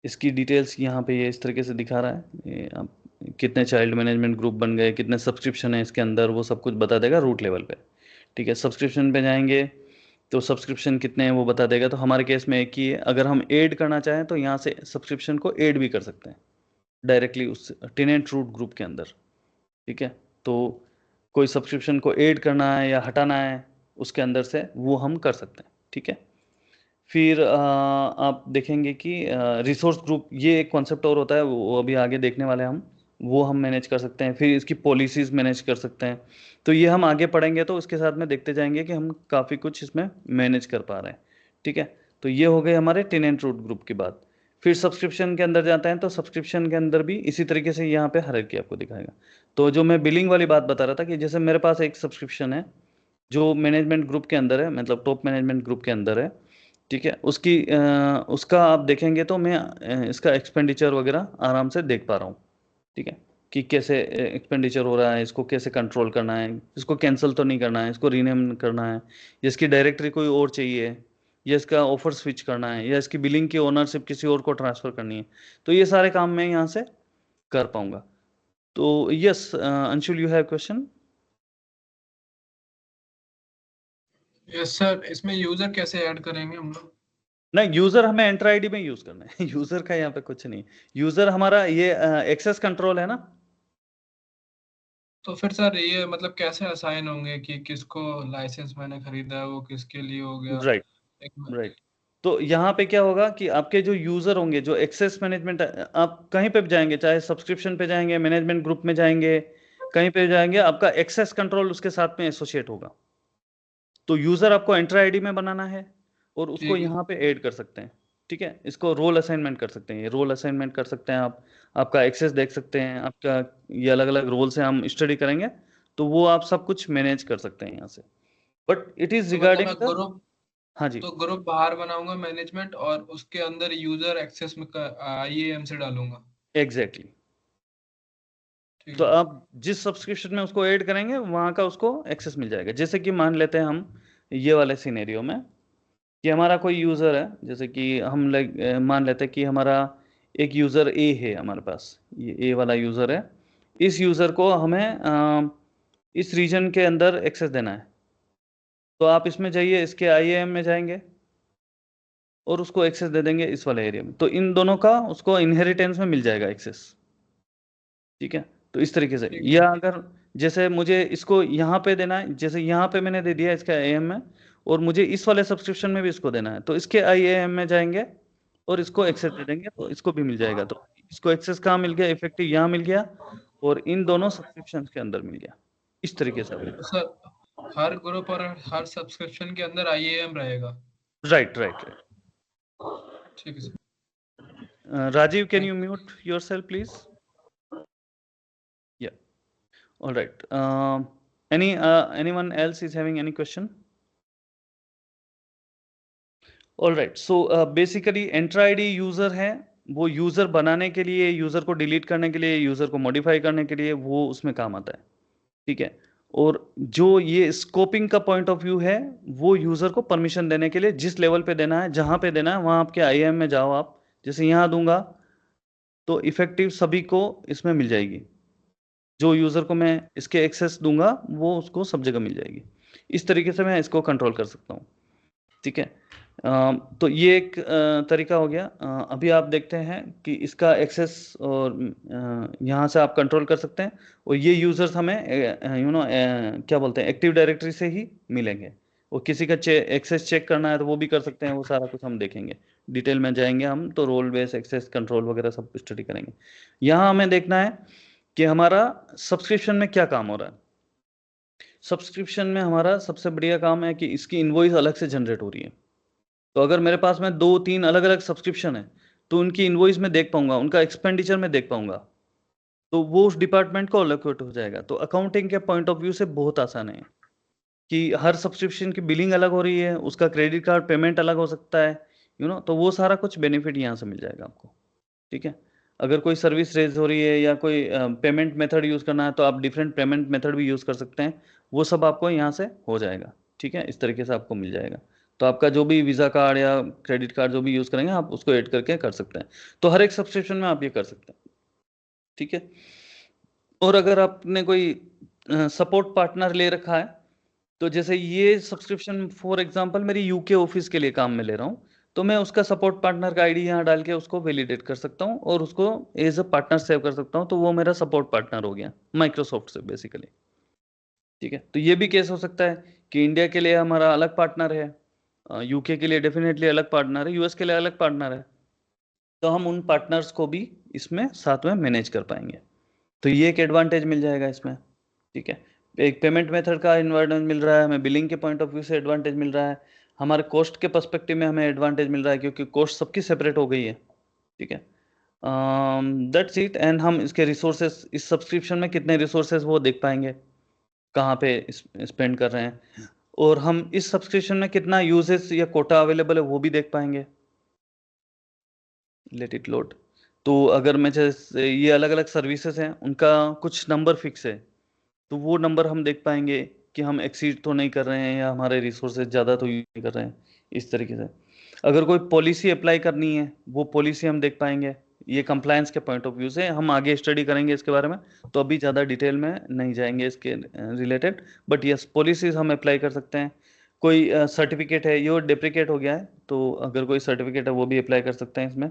इसकी डिटेल्स यहाँ पे ये इस तरीके से दिखा रहा है। ये आप कितने चाइल्ड मैनेजमेंट ग्रुप बन गए, कितने सब्सक्रिप्शन है इसके अंदर, वो सब कुछ बता देगा रूट लेवल पे। ठीक है, सब्सक्रिप्शन पे जाएंगे तो सब्सक्रिप्शन कितने हैं वो बता देगा। तो हमारे केस में एक ही है, अगर हम ऐड करना चाहें तो यहाँ से सब्सक्रिप्शन को ऐड भी कर सकते हैं डायरेक्टली उस टेनेंट रूट ग्रुप के अंदर। ठीक है, तो कोई सब्सक्रिप्शन को ऐड करना है या हटाना है उसके अंदर से वो हम कर सकते हैं। ठीक है, फिर आप देखेंगे कि रिसोर्स ग्रुप, ये एक कॉन्सेप्ट और होता है, वो अभी आगे देखने वाले हैं हम, वो हम मैनेज कर सकते हैं। फिर इसकी पॉलिसीज मैनेज कर सकते हैं। तो ये हम आगे पढ़ेंगे तो उसके साथ में देखते जाएंगे कि हम काफ़ी कुछ इसमें मैनेज कर पा रहे हैं। ठीक है, तो ये हो गए हमारे टेनेंट रूट ग्रुप की बात। फिर सब्सक्रिप्शन के अंदर जाते हैं तो सब्सक्रिप्शन के अंदर भी इसी तरीके से यहाँ पे हायरार्की आपको दिखाएगा। तो जो मैं बिलिंग वाली बात बता रहा था कि जैसे मेरे पास एक सब्सक्रिप्शन है जो मैनेजमेंट ग्रुप के अंदर है, मतलब टॉप मैनेजमेंट ग्रुप के अंदर है। ठीक है, उसका आप देखेंगे तो मैं इसका एक्सपेंडिचर वगैरह आराम से देख पा रहा हूँ। ठीक है, कि कैसे एक्सपेंडिचर हो रहा है, इसको कैसे कंट्रोल करना है, इसको कैंसिल तो नहीं करना है, इसको रीनेम करना है, या इसकी डायरेक्टरी कोई और चाहिए, या इसका ऑफर स्विच करना है, या इसकी बिलिंग की ओनरशिप किसी और को ट्रांसफ़र करनी है। तो ये सारे काम मैं यहाँ से कर पाऊंगा। तो yes Anshul, you have question? Yes sir, इसमें यूजर कैसे ऐड करेंगे हम लोग? नहीं, यूजर हमें एंटर आईडी में यूज करना है। यूजर का यहाँ पे कुछ नहीं। यूजर हमारा ये एक्सेस कंट्रोल है ना। तो फिर सर ये मतलब कैसे असाइन होंगे कि किसको लाइसेंस मैंने खरीदा है वो किसके लिए हो गया? राइट, एक राइट। तो यहाँ पे क्या होगा कि आपके जो यूजर होंगे, जो एक्सेस मैनेजमेंट, आप कहीं पे भी जाएंगे, चाहे सब्सक्रिप्शन पे जाएंगे, मैनेजमेंट ग्रुप में जाएंगे, कहीं पे जाएंगे, आपका एक्सेस कंट्रोल उसके साथ में एसोसिएट होगा। तो यूजर आपको एंटर आईडी में बनाना है और उसको ठीक है। यहाँ पे ऐड कर सकते हैं। ठीक है, इसको रोल असाइनमेंट कर सकते हैं, ये रोल असाइनमेंट कर सकते हैं आप। आपका एक्सेस देख सकते हैं आपका, ये अलग अलग रोल से हम स्टडी करेंगे तो वो आप सब कुछ मैनेज कर सकते हैं यहाँ से। बट इट इज तो मतलब रिगार्डिंग मैं द। ग्रुप हाँ जी, तो ग्रुप बाहर बनाऊंगा मैनेजमेंट, और उसके अंदर यूजर एक्सेस में आईएएम से डालूंगा। Exactly exactly. ठीक तो है। आप जिस सब्सक्रिप्शन में उसको ऐड करेंगे वहाँ का उसको एक्सेस मिल जाएगा। जैसे कि मान लेते हैं हम ये वाले सिनेरियो में कि हमारा कोई यूज़र है, जैसे कि हम मान लेते हैं कि हमारा एक यूज़र ए है हमारे पास, ये ए वाला यूज़र है। इस यूज़र को हमें इस रीजन के अंदर एक्सेस देना है। तो आप इसमें जाइए, इसके आईएएम में जाएंगे और उसको एक्सेस दे देंगे इस वाले एरिया में, तो इन दोनों का उसको इनहेरिटेंस में मिल जाएगा एक्सेस। ठीक है, तो इस तरीके से। ठीक है या सर। अगर जैसे मुझे इसको यहाँ पे देना है, जैसे यहाँ पे मैंने दे दिया इसका एएम में, और मुझे इस वाले सब्सक्रिप्शन में भी इसको देना है, तो इसके आईएएम में जाएंगे और इसको एक्सेस दे देंगे तो इसको भी मिल जाएगा। तो इसको एक्सेस कहाँ मिल गया, इफेक्टिव यहाँ मिल गया और इन दोनों सब्सक्रिप्शन के अंदर मिल गया। इस तरीके से तो सर हर ग्रुप और हर सब्सक्रिप्शन के अंदर आईएएम रहेगा? Right, right, right. ठीक है sir. Rajeev, can thank you mute your self please? Yeah, all right. Anyone else is having any question? All right, so basically Entra ID user है, वो user बनाने के लिए, यूजर को डिलीट करने के लिए, यूजर को मॉडिफाई करने के लिए वो उसमें काम आता है। ठीक है, और जो ये स्कोपिंग का पॉइंट ऑफ व्यू है, वो यूजर को परमिशन देने के लिए जिस लेवल पे देना है, जहां पे देना है, वहां आपके आईएम में जाओ आप, जैसे यहां दूंगा तो इफेक्टिव सभी को इसमें मिल जाएगी। जो यूजर को मैं इसके एक्सेस दूंगा वो उसको सब जगह मिल जाएगी। इस तरीके से मैं इसको कंट्रोल कर सकता हूँ। ठीक है। तो ये एक तरीका हो गया। अभी आप देखते हैं कि इसका एक्सेस और यहाँ से आप कंट्रोल कर सकते हैं, और ये यूजर्स हमें क्या बोलते हैं, एक्टिव डायरेक्टरी से ही मिलेंगे। और किसी का एक्सेस चेक करना है तो वो भी कर सकते हैं, वो सारा कुछ हम देखेंगे। डिटेल में जाएंगे हम तो रोल बेस एक्सेस कंट्रोल वगैरह सब स्टडी करेंगे। यहाँ हमें देखना है कि हमारा सब्सक्रिप्शन में क्या काम हो रहा है। सब्सक्रिप्शन में हमारा सबसे बढ़िया काम है कि इसकी इनवॉइस अलग से जनरेट हो रही है। तो अगर मेरे पास में 2-3 अलग अलग सब्सक्रिप्शन है तो उनकी इनवॉइस में देख पाऊंगा, उनका एक्सपेंडिचर में देख पाऊंगा, तो वो उस डिपार्टमेंट को अलोकेट हो जाएगा। तो अकाउंटिंग के पॉइंट ऑफ व्यू से बहुत आसान है कि हर सब्सक्रिप्शन की बिलिंग अलग हो रही है, उसका क्रेडिट कार्ड पेमेंट अलग हो सकता है, तो वो सारा कुछ बेनिफिट यहाँ से मिल जाएगा आपको। ठीक है। अगर कोई सर्विस रेज हो रही है या कोई पेमेंट मेथड यूज़ करना है तो आप डिफरेंट पेमेंट मेथड भी यूज़ कर सकते हैं, वो सब आपको यहाँ से हो जाएगा। ठीक है, इस तरीके से आपको मिल जाएगा। तो आपका जो भी वीज़ा कार्ड या क्रेडिट कार्ड जो भी यूज़ करेंगे आप उसको ऐड करके कर सकते हैं। तो हर एक सब्सक्रिप्शन में आप ये कर सकते हैं। ठीक है। और अगर आपने कोई सपोर्ट पार्टनर ले रखा है, तो जैसे ये सब्सक्रिप्शन फॉर एग्जांपल मेरी यूके ऑफिस के लिए काम में ले रहा हूँ, तो मैं उसका सपोर्ट पार्टनर का आईडी यहाँ डाल के उसको वैलिडेट कर सकता हूँ और उसको एज अ पार्टनर सेव कर सकता हूँ, तो वो मेरा सपोर्ट पार्टनर हो गया माइक्रोसॉफ्ट से बेसिकली। ठीक है। तो ये भी केस हो सकता है कि इंडिया के लिए हमारा अलग पार्टनर है, यूके के लिए डेफिनेटली अलग पार्टनर है, यूएस के लिए अलग पार्टनर है, तो हम उन पार्टनर्स को भी इसमें साथ में मैनेज कर पाएंगे। तो ये एक एडवांटेज मिल जाएगा इसमें। ठीक है। एक पेमेंट मेथड का एडवांटेज मिल रहा है हमें, बिलिंग के पॉइंट ऑफ व्यू से एडवांटेज मिल रहा है, हमारे कॉस्ट के पर्सपेक्टिव में हमें एडवांटेज मिल रहा है क्योंकि कॉस्ट सबकी सेपरेट हो गई है। ठीक है। That's it. एंड हम इसके रिसोर्सेस, इस सब्सक्रिप्शन में कितने रिसोर्सेस वो देख पाएंगे, कहाँ पे स्पेंड कर रहे हैं, और हम इस सब्सक्रिप्शन में कितना यूजेस या कोटा अवेलेबल है वो भी देख पाएंगे। Let it load. तो अगर मैं जैसे ये अलग अलग सर्विसेज हैं उनका कुछ नंबर फिक्स है, तो वो नंबर हम देख पाएंगे कि हम एक्सीड तो नहीं कर रहे हैं या हमारे रिसोर्सेज ज़्यादा तो यूज नहीं कर रहे हैं, इस तरीके से। अगर कोई पॉलिसी अप्लाई करनी है वो पॉलिसी हम देख पाएंगे। ये कंप्लायंस के पॉइंट ऑफ व्यू से हम आगे स्टडी करेंगे इसके बारे में, तो अभी ज़्यादा डिटेल में नहीं जाएंगे इसके रिलेटेड, बट यस पॉलिसीज हम अप्लाई कर सकते हैं। कोई सर्टिफिकेट है, ये डेप्रिकेट हो गया है, तो अगर कोई सर्टिफिकेट है वो भी अप्लाई कर सकते हैं इसमें।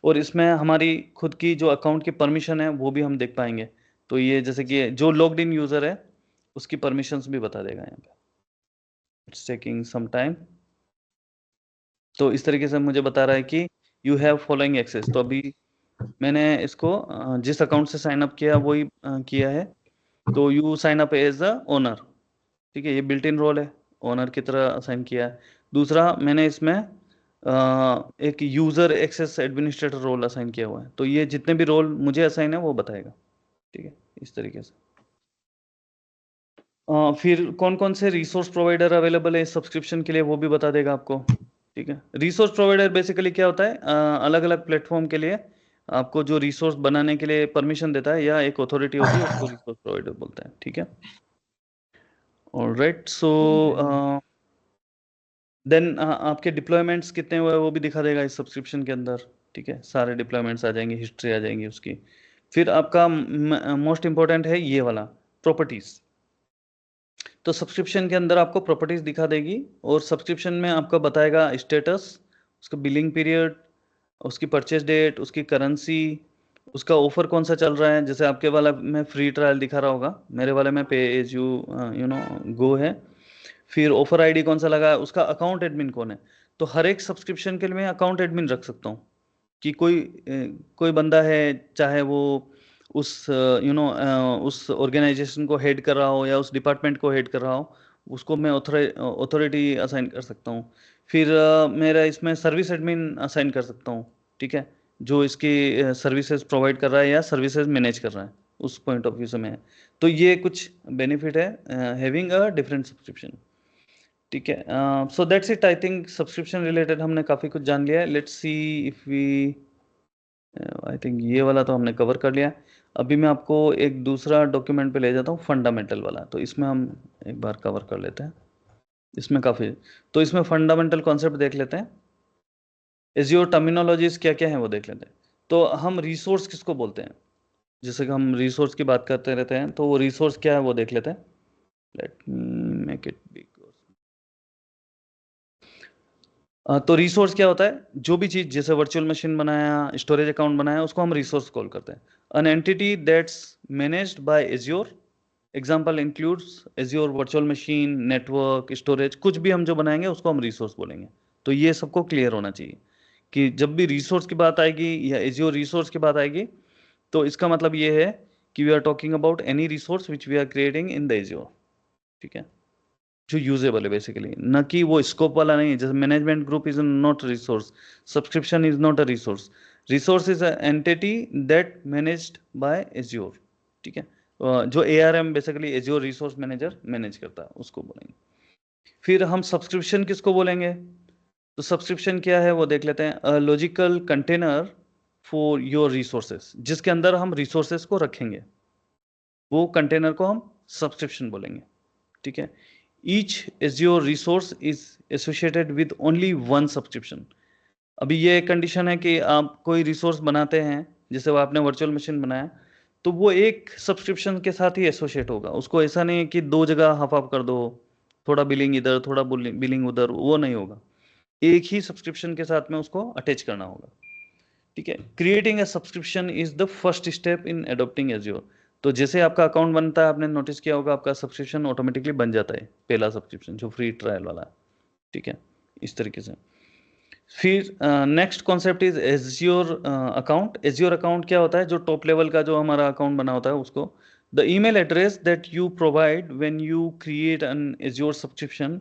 और इसमें हमारी खुद की जो अकाउंट की परमिशन है वो भी हम देख पाएंगे। तो ये जैसे कि जो लॉग्ड इन यूजर है उसकी परमिशंस भी बता देगा यहाँ पे। It's taking some time. तो इस तरीके से मुझे बता रहा है कि यू हैव फॉलोइंग एक्सेस। तो अभी मैंने इसको जिस अकाउंट से साइन अप किया वही किया है। तो you sign up as the owner. ठीक है, ये बिल्ट इन रोल है, ओनर की तरह असाइन किया है। दूसरा मैंने इसमें एक user access administrator role assign किया हुआ है, तो ये जितने भी रोल मुझे असाइन है वो बताएगा। ठीक है, इस तरीके से। फिर कौन कौन से रिसोर्स प्रोवाइडर अवेलेबल है इस सब्सक्रिप्शन के लिए वो भी बता देगा आपको। ठीक है। रिसोर्स प्रोवाइडर बेसिकली क्या होता है, अलग अलग प्लेटफॉर्म के लिए आपको जो रिसोर्स बनाने के लिए परमिशन देता है या एक अथॉरिटी होती है उसको रिसोर्स प्रोवाइडर बोलते हैं। ठीक है। ऑलराइट। सो देन आपके डिप्लॉयमेंट्स कितने हुए वो भी दिखा देगा इस सब्सक्रिप्शन के अंदर। ठीक है, सारे डिप्लॉयमेंट्स आ जाएंगे, हिस्ट्री आ जाएंगी उसकी। फिर आपका मोस्ट इंपॉर्टेंट है ये वाला, प्रॉपर्टीज। तो सब्सक्रिप्शन के अंदर आपको प्रॉपर्टीज दिखा देगी और सब्सक्रिप्शन में आपको बताएगा स्टेटस, उसका बिलिंग पीरियड, उसकी परचेज डेट, उसकी करेंसी, उसका ऑफर कौन सा चल रहा है। जैसे आपके वाला में फ्री ट्रायल दिखा रहा होगा, मेरे वाले में पे एज यू गो है। फिर ऑफर आईडी कौन सा लगा है, उसका अकाउंट एडमिन कौन है। तो हर एक सब्सक्रिप्शन के लिए मैं अकाउंट एडमिन रख सकता हूँ कि कोई बंदा है, चाहे वो उस उस ऑर्गेनाइजेशन को हेड कर रहा हो या उस डिपार्टमेंट को हेड कर रहा हो, उसको मैं अथॉरिटी असाइन कर सकता हूँ। फिर मेरा इसमें सर्विस एडमिन असाइन कर सकता हूँ। ठीक है, जो इसकी सर्विसेज प्रोवाइड कर रहा है या सर्विसेज मैनेज कर रहा है उस पॉइंट ऑफ व्यू से मैं। तो ये कुछ बेनिफिट है हैविंग अ डिफरेंट सब्सक्रिप्शन। ठीक है। So that's it. I think subscription related हमने काफ़ी कुछ जान लिया है। Let's see if we, I think ये वाला तो हमने कवर कर लिया। अभी मैं आपको एक दूसरा डॉक्यूमेंट पे ले जाता हूँ, फंडामेंटल वाला, तो इसमें हम एक बार कवर कर लेते हैं। इसमें काफ़ी, तो इसमें फंडामेंटल कॉन्सेप्ट देख लेते हैं। एज़्योर टर्मिनोलॉजीज क्या क्या है वो देख लेते हैं। तो हम रिसोर्स किसको बोलते हैं, जैसे कि हम रिसोर्स की बात करते रहते हैं, तो वो रिसोर्स क्या है वो देख लेते हैं। Let me make it big. तो रिसोर्स क्या होता है, जो भी चीज, जैसे वर्चुअल मशीन बनाया, स्टोरेज अकाउंट बनाया, उसको हम रिसोर्स कॉल करते हैं। An entity that's managed by azure, example includes azure virtual machine, network, storage, कुछ भी हम जो बनाएंगे उसको हम रिसोर्स बोलेंगे। तो ये सबको क्लियर होना चाहिए कि जब भी रिसोर्स की बात आएगी या एज्योर रिसोर्स की बात आएगी, तो इसका मतलब ये है कि we are talking about any resource which we are creating in the Azure. ठीक है, जो यूजेबल है बेसिकली, न कि वो स्कोप वाला नहीं है। जैसे management group is not resource, subscription is not a resource, resource is entity that managed by azure. ठीक है, जो ARM basically azure resource manager manage करता है उसको बोलेंगे। फिर हम सब्सक्रिप्शन किसको बोलेंगे, तो सब्सक्रिप्शन क्या है वो देख लेते हैं। Logical container for your resources, जिसके अंदर हम रिसोर्सेस को रखेंगे, वो कंटेनर को हम सब्सक्रिप्शन बोलेंगे। ठीक है, each azure resource is associated with only one subscription. अभी ये कंडीशन है कि आप कोई रिसोर्स बनाते हैं, जैसे वो आपने वर्चुअल मशीन बनाया, तो वो एक सब्सक्रिप्शन के साथ ही एसोसिएट होगा। उसको ऐसा नहीं है कि दो जगह हाफ हाफ कर दो, थोड़ा बिलिंग इधर थोड़ा बिलिंग उधर, वो नहीं होगा। एक ही सब्सक्रिप्शन के साथ में उसको अटैच करना होगा। ठीक है, creating a subscription is the first step in adopting azure. तो जैसे आपका अकाउंट बनता है, आपने नोटिस किया होगा, आपका सब्सक्रिप्शन ऑटोमेटिकली बन जाता है, पहला सब्सक्रिप्शन जो फ्री ट्रायल वाला है। ठीक है, इस तरीके से। फिर next concept is azure account. Azure account क्या होता है, जो टॉप लेवल का जो हमारा अकाउंट बना होता है उसको, the email address that you provide when you create an azure subscription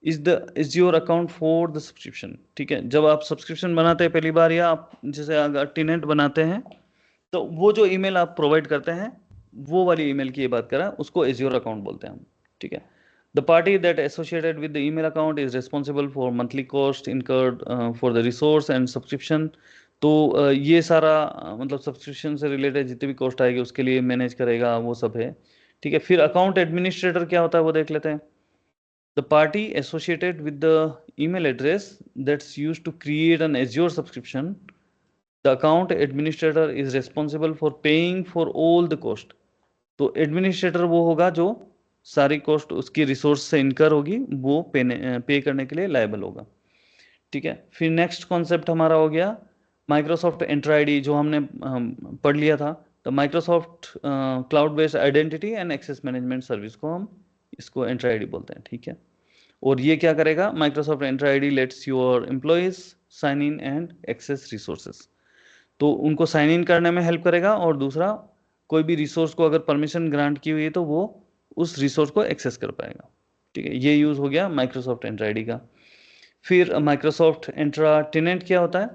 is your account for the subscription. ठीक है, जब आप सब्सक्रिप्शन बनाते हैं पहली बार, या आप जैसे अगर टेनेंट बनाते हैं, तो वो जो ईमेल आप प्रोवाइड करते हैं, वो वाली ईमेल की ये बात करें, उसको एज्योर अकाउंट बोलते हैं हम। ठीक है, the party that associated with the email account is responsible for monthly cost incurred for the resource and subscription. तो ये सारा मतलब सब्सक्रिप्शन से रिलेटेड जितनी भी कॉस्ट आएगी उसके लिए मैनेज करेगा, वो सब है। ठीक है, फिर अकाउंट एडमिनिस्ट्रेटर क्या होता है वो देख लेते हैं। The party associated with the email address that's used to create an Azure subscription, the account administrator is responsible for paying for all the cost. तो एडमिनिस्ट्रेटर वो होगा जो सारी कॉस्ट उसकी रिसोर्स से इनकर होगी, वो पे करने के लिए लायबल होगा। ठीक है, फिर नेक्स्ट कॉन्सेप्ट हमारा हो गया माइक्रोसॉफ्ट एंट्रा आईडी, जो हमने पढ़ लिया था। तो Microsoft cloud based identity and access management service को हम इसको एंट्रा आईडी बोलते हैं। ठीक है, और ये क्या करेगा, Microsoft Entra ID lets your employees sign in and access resources. तो उनको साइन इन करने में हेल्प करेगा, और दूसरा कोई भी रिसोर्स को अगर परमिशन ग्रांट की हुई है तो वो उस रिसोर्स को एक्सेस कर पाएगा। ठीक है, ये यूज हो गया माइक्रोसॉफ्ट एंट्रा आईडी का। फिर माइक्रोसॉफ्ट एंट्रा टेनेंट क्या होता है,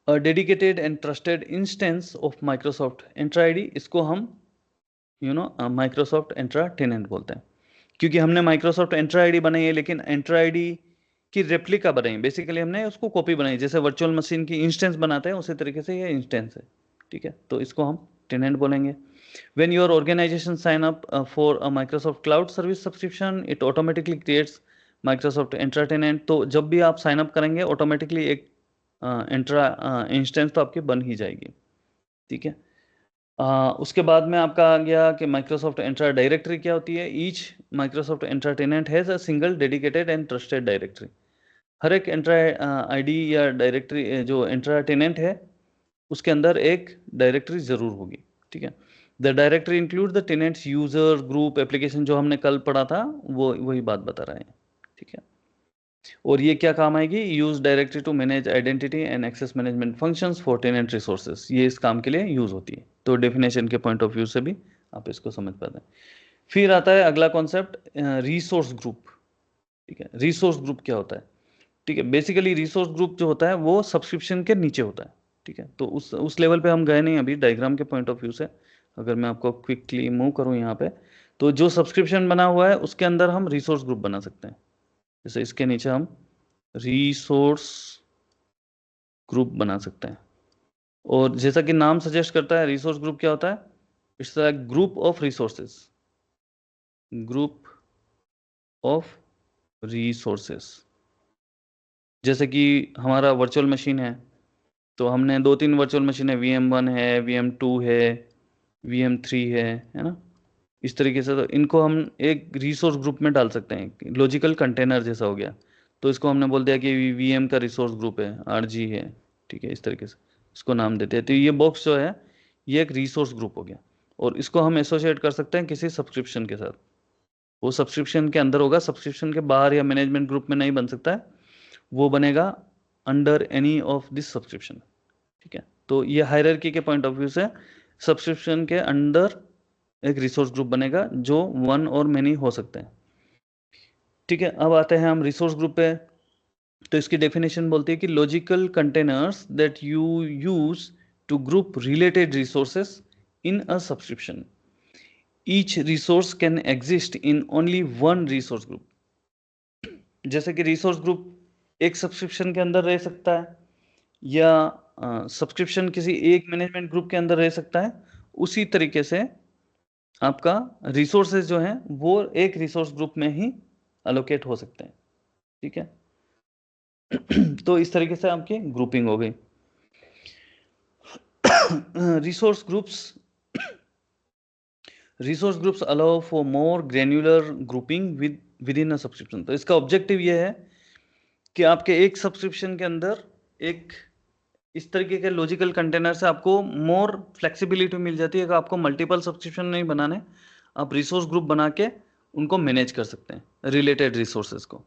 a dedicated and trusted instance of Microsoft Entra ID. इसको हम माइक्रोसॉफ्ट एंट्रा टेनेंट बोलते हैं, क्योंकि हमने माइक्रोसॉफ्ट एंट्रा आईडी बनाई है, लेकिन एंट्रा आईडी की रेप्लिका बनाई, बेसिकली हमने उसको कॉपी बनाई, जैसे वर्चुअल मशीन की इंस्टेंस बनाते हैं उसी तरीके से ये इंस्टेंस है। ठीक है, तो इसको हम टेनेंट बोलेंगे। When your organisation sign up for a Microsoft cloud service subscription, it automatically creates Microsoft Entra tenant. तो जब भी आप साइन अप करेंगे, ऑटोमेटिकली एक एंट्रा इंस्टेंस तो आपकी बन ही जाएगी। ठीक है, उसके बाद में आपका आ गया कि माइक्रोसॉफ्ट एंट्रा डायरेक्टरी क्या होती है। Each Microsoft Entra tenant has a single dedicated and trusted directory. हर एक एंट्रा आईडी या डायरेक्टरी जो एंट्रा टेनेंट है, उसके अंदर एक डायरेक्टरी ज़रूर होगी। ठीक है, the directory include the tenants user group application, जो हमने कल पढ़ा था, वो वही बात बता रहे हैं। ठीक है, और ये क्या काम आएगी, use directory to manage identity and access management functions for tenant resources. ये इस काम के लिए यूज होती है। तो डेफिनेशन के पॉइंट ऑफ व्यू से भी आप इसको समझ पाते हैं। फिर आता है अगला कॉन्सेप्ट, रिसोर्स ग्रुप। ठीक है, रिसोर्स ग्रुप क्या होता है। ठीक है, बेसिकली रिसोर्स ग्रुप जो होता है वो सब्सक्रिप्शन के नीचे होता है। ठीक है, तो उस लेवल पे हम गए नहीं अभी, डायग्राम के पॉइंट ऑफ व्यू से अगर मैं आपको क्विकली मूव करूं यहाँ पे, तो जो सब्सक्रिप्शन बना हुआ है उसके अंदर हम रिसोर्स ग्रुप बना सकते हैं। जैसे इसके नीचे हम रिसोर्स ग्रुप बना सकते हैं। और जैसा कि नाम सजेस्ट करता है, रिसोर्स ग्रुप क्या होता है? It's a group of resources, group of resources. जैसे कि हमारा वर्चुअल मशीन है, तो हमने 2-3 वर्चुअल मशीन है, VM1 है, VM2 है, VM3 है ना। इस तरीके से तो इनको हम एक रिसोर्स ग्रुप में डाल सकते हैं, लॉजिकल कंटेनर जैसा हो गया। तो इसको हमने बोल दिया कि VM का रिसोर्स ग्रुप है, RG है, ठीक है, इस तरीके से इसको नाम देते हैं। तो ये बॉक्स जो है ये एक रिसोर्स ग्रुप हो गया, और इसको हम एसोसिएट कर सकते हैं किसी सब्सक्रिप्शन के साथ। वो सब्सक्रिप्शन के अंदर होगा, सब्सक्रिप्शन के बाहर या मैनेजमेंट ग्रुप में नहीं बन सकता है, वो बनेगा under any of this subscription, ठीक है। तो ये हायरार्की के पॉइंट ऑफ व्यू से सब्सक्रिप्शन के अंडर एक रिसोर्स ग्रुप बनेगा जो वन और मेनी हो सकते हैं, ठीक है। अब आते हैं हम रिसोर्स ग्रुप पे। तो इसकी डेफिनेशन बोलती है कि logical containers that you use to group related resources in a subscription, each resource can exist in only one resource group. जैसे कि रिसोर्स ग्रुप एक सब्सक्रिप्शन के अंदर रह सकता है, या सब्सक्रिप्शन किसी एक मैनेजमेंट ग्रुप के अंदर रह सकता है, उसी तरीके से आपका रिसोर्सेज जो हैं वो एक रिसोर्स ग्रुप में ही अलोकेट हो सकते हैं, ठीक है। तो इस तरीके से आपकी ग्रुपिंग हो गई। Resource groups allow for more granular grouping with in a subscription. तो इसका ऑब्जेक्टिव ये है कि आपके एक सब्सक्रिप्शन के अंदर एक इस तरीके के लॉजिकल कंटेनर से आपको मोर फ्लेक्सिबिलिटी मिल जाती है कि आपको मल्टीपल सब्सक्रिप्शन नहीं बनाने, आप रिसोर्स ग्रुप बना के उनको मैनेज कर सकते हैं रिलेटेड रिसोर्सेज को।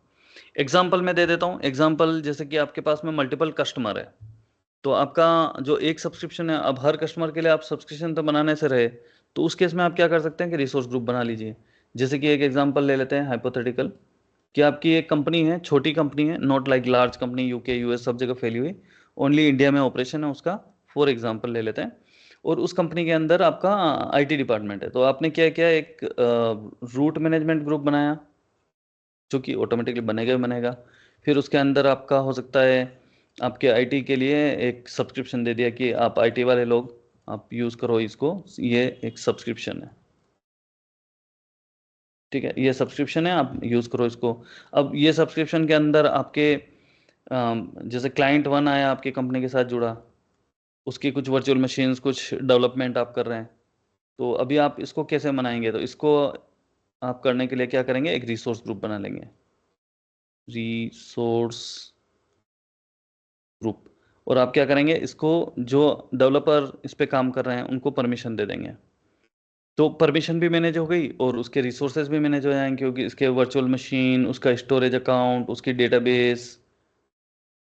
एग्जाम्पल मैं दे देता हूँ। एग्जाम्पल जैसे कि आपके पास में मल्टीपल कस्टमर है, तो आपका जो एक सब्सक्रिप्शन है, अब हर कस्टमर के लिए आप सब्सक्रिप्शन तो बनाने से रहे, तो उस केस में आप क्या कर सकते हैं कि रिसोर्स ग्रुप बना लीजिए। जैसे कि एक एग्जाम्पल ले लेते हैं हाइपोथेटिकल, कि आपकी एक कंपनी है, छोटी कंपनी है, not like large company, UK US सब जगह फैली हुई, ओनली इंडिया में ऑपरेशन है उसका, फॉर एग्जाम्पल ले लेते हैं। और उस कंपनी के अंदर आपका IT डिपार्टमेंट है, तो आपने क्या किया, एक रूट मैनेजमेंट ग्रुप बनाया, जो कि ऑटोमेटिकली बनेगा ही बनेगा। फिर उसके अंदर आपका हो सकता है आपके IT के लिए एक सब्सक्रिप्शन दे दिया कि आप IT वाले लोग आप यूज़ करो इसको, ये एक सब्सक्रिप्शन है, ठीक है, ये सब्सक्रिप्शन है, आप यूज़ करो इसको। अब ये सब्सक्रिप्शन के अंदर आपके जैसे क्लाइंट 1 आया आपकी कंपनी के साथ जुड़ा, उसकी कुछ वर्चुअल मशीन्स, कुछ डेवलपमेंट आप कर रहे हैं, तो अभी आप इसको कैसे मनाएंगे? तो इसको आप करने के लिए क्या करेंगे, एक रिसोर्स ग्रुप बना लेंगे, रिसोर्स ग्रुप। और आप क्या करेंगे, इसको जो डेवलपर इस पे काम कर रहे हैं उनको परमिशन दे देंगे, तो परमिशन भी मैनेज हो गई और उसके रिसोर्सेज भी मैनेज हो जाएंगे, क्योंकि इसके वर्चुअल मशीन, उसका स्टोरेज अकाउंट, उसकी डेटाबेस,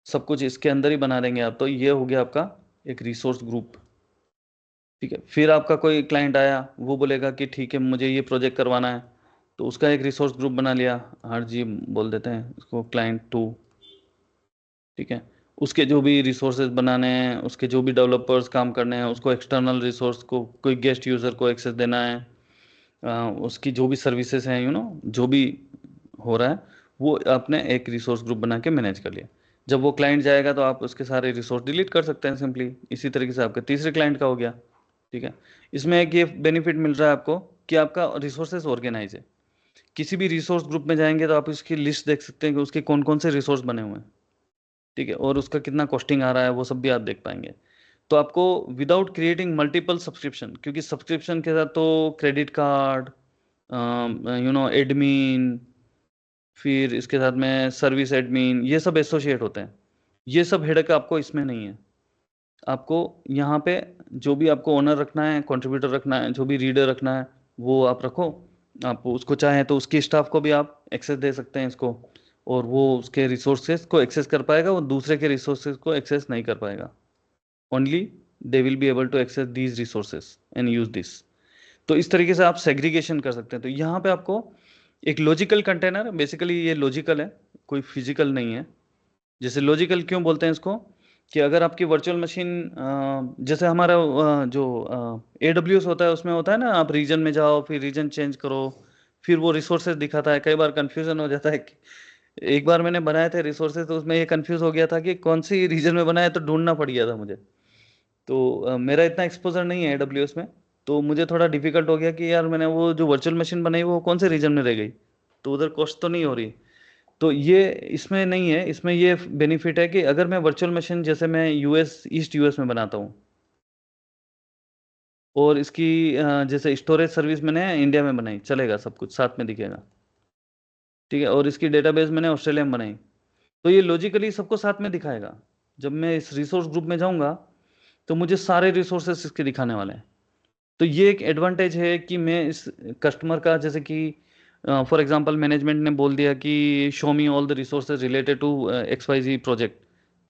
सब कुछ इसके अंदर ही बना देंगे आप। तो ये हो गया आपका एक रिसोर्स ग्रुप, ठीक है। फिर आपका कोई क्लाइंट आया, वो बोलेगा कि ठीक है मुझे ये प्रोजेक्ट करवाना है, तो उसका एक रिसोर्स ग्रुप बना लिया, RG बोल देते हैं उसको, क्लाइंट 2, ठीक है। उसके जो भी रिसोर्सेज बनाने हैं, उसके जो भी डेवलपर्स काम करने हैं, उसको एक्सटर्नल रिसोर्स को, कोई गेस्ट यूज़र को एक्सेस देना है, उसकी जो भी सर्विसेज हैं, जो भी हो रहा है, वो आपने एक रिसोर्स ग्रुप बना के मैनेज कर लिया। जब वो क्लाइंट जाएगा तो आप उसके सारे रिसोर्स डिलीट कर सकते हैं सिंपली। इसी तरीके से आपका तीसरे क्लाइंट का हो गया, ठीक है। इसमें एक ये बेनिफिट मिल रहा है आपको कि आपका रिसोर्सेज ऑर्गेनाइज है। किसी भी रिसोर्स ग्रुप में जाएंगे तो आप इसकी लिस्ट देख सकते हैं कि उसके कौन कौन से रिसोर्स बने हुए हैं, ठीक है, और उसका कितना कॉस्टिंग आ रहा है, वो सब भी आप देख पाएंगे। तो आपको विदाउट क्रिएटिंग मल्टीपल सब्सक्रिप्शन, क्योंकि सब्सक्रिप्शन के साथ तो क्रेडिट कार्ड, एडमिन, फिर इसके साथ में सर्विस एडमिन, ये सब एसोसिएट होते हैं। ये सब हेडक आपको इसमें नहीं है। आपको यहाँ पे जो भी आपको ओनर रखना है, कंट्रीब्यूटर रखना है, जो भी रीडर रखना है, वो आप रखो। आप उसको चाहें तो उसकी स्टाफ को भी आप एक्सेस दे सकते हैं इसको, और वो उसके रिसोर्सेज को एक्सेस कर पाएगा, वो दूसरे के रिसोर्सेज को एक्सेस नहीं कर पाएगा। Only they will be able to access these resources and use this. तो इस तरीके से आप सेग्रीगेशन कर सकते हैं। तो यहाँ पे आपको एक लॉजिकल कंटेनर, बेसिकली ये लॉजिकल है, कोई फिजिकल नहीं है। जैसे लॉजिकल क्यों बोलते हैं इसको, कि अगर आपकी वर्चुअल मशीन, जैसे हमारा जो AWS होता है, उसमें होता है ना, आप रीजन में जाओ, फिर रीजन चेंज करो, फिर वो रिसोर्सेज दिखाता है, कई बार कंफ्यूजन हो जाता है कि एक बार मैंने बनाए थे रिसोर्सेज, तो उसमें ये कंफ्यूज हो गया था कि कौन सी रीजन में बनाया, तो ढूंढना पड़ गया था मुझे। तो मेरा इतना एक्सपोजर नहीं है AWS में, तो मुझे थोड़ा डिफिकल्ट हो गया कि यार मैंने वो जो वर्चुअल मशीन बनाई वो कौन से रीजन में रह गई, तो उधर कॉस्ट तो नहीं हो रही। तो ये इसमें नहीं है, इसमें ये बेनिफिट है कि अगर मैं वर्चुअल मशीन जैसे मैं ईस्ट यूएस में बनाता हूँ, और इसकी जैसे स्टोरेज सर्विस मैंने इंडिया में बनाई, चलेगा, सब कुछ साथ में दिखेगा, ठीक है। और इसकी डेटाबेस मैंने ऑस्ट्रेलिया में बनाई, तो ये लॉजिकली सबको साथ में दिखाएगा। जब मैं इस रिसोर्स ग्रुप में जाऊंगा तो मुझे सारे रिसोर्सेस इसके दिखाने वाले हैं। तो ये एक एडवांटेज है कि मैं इस कस्टमर का, जैसे कि फॉर एग्जांपल मैनेजमेंट ने बोल दिया कि show me all the resources related to XYZ project,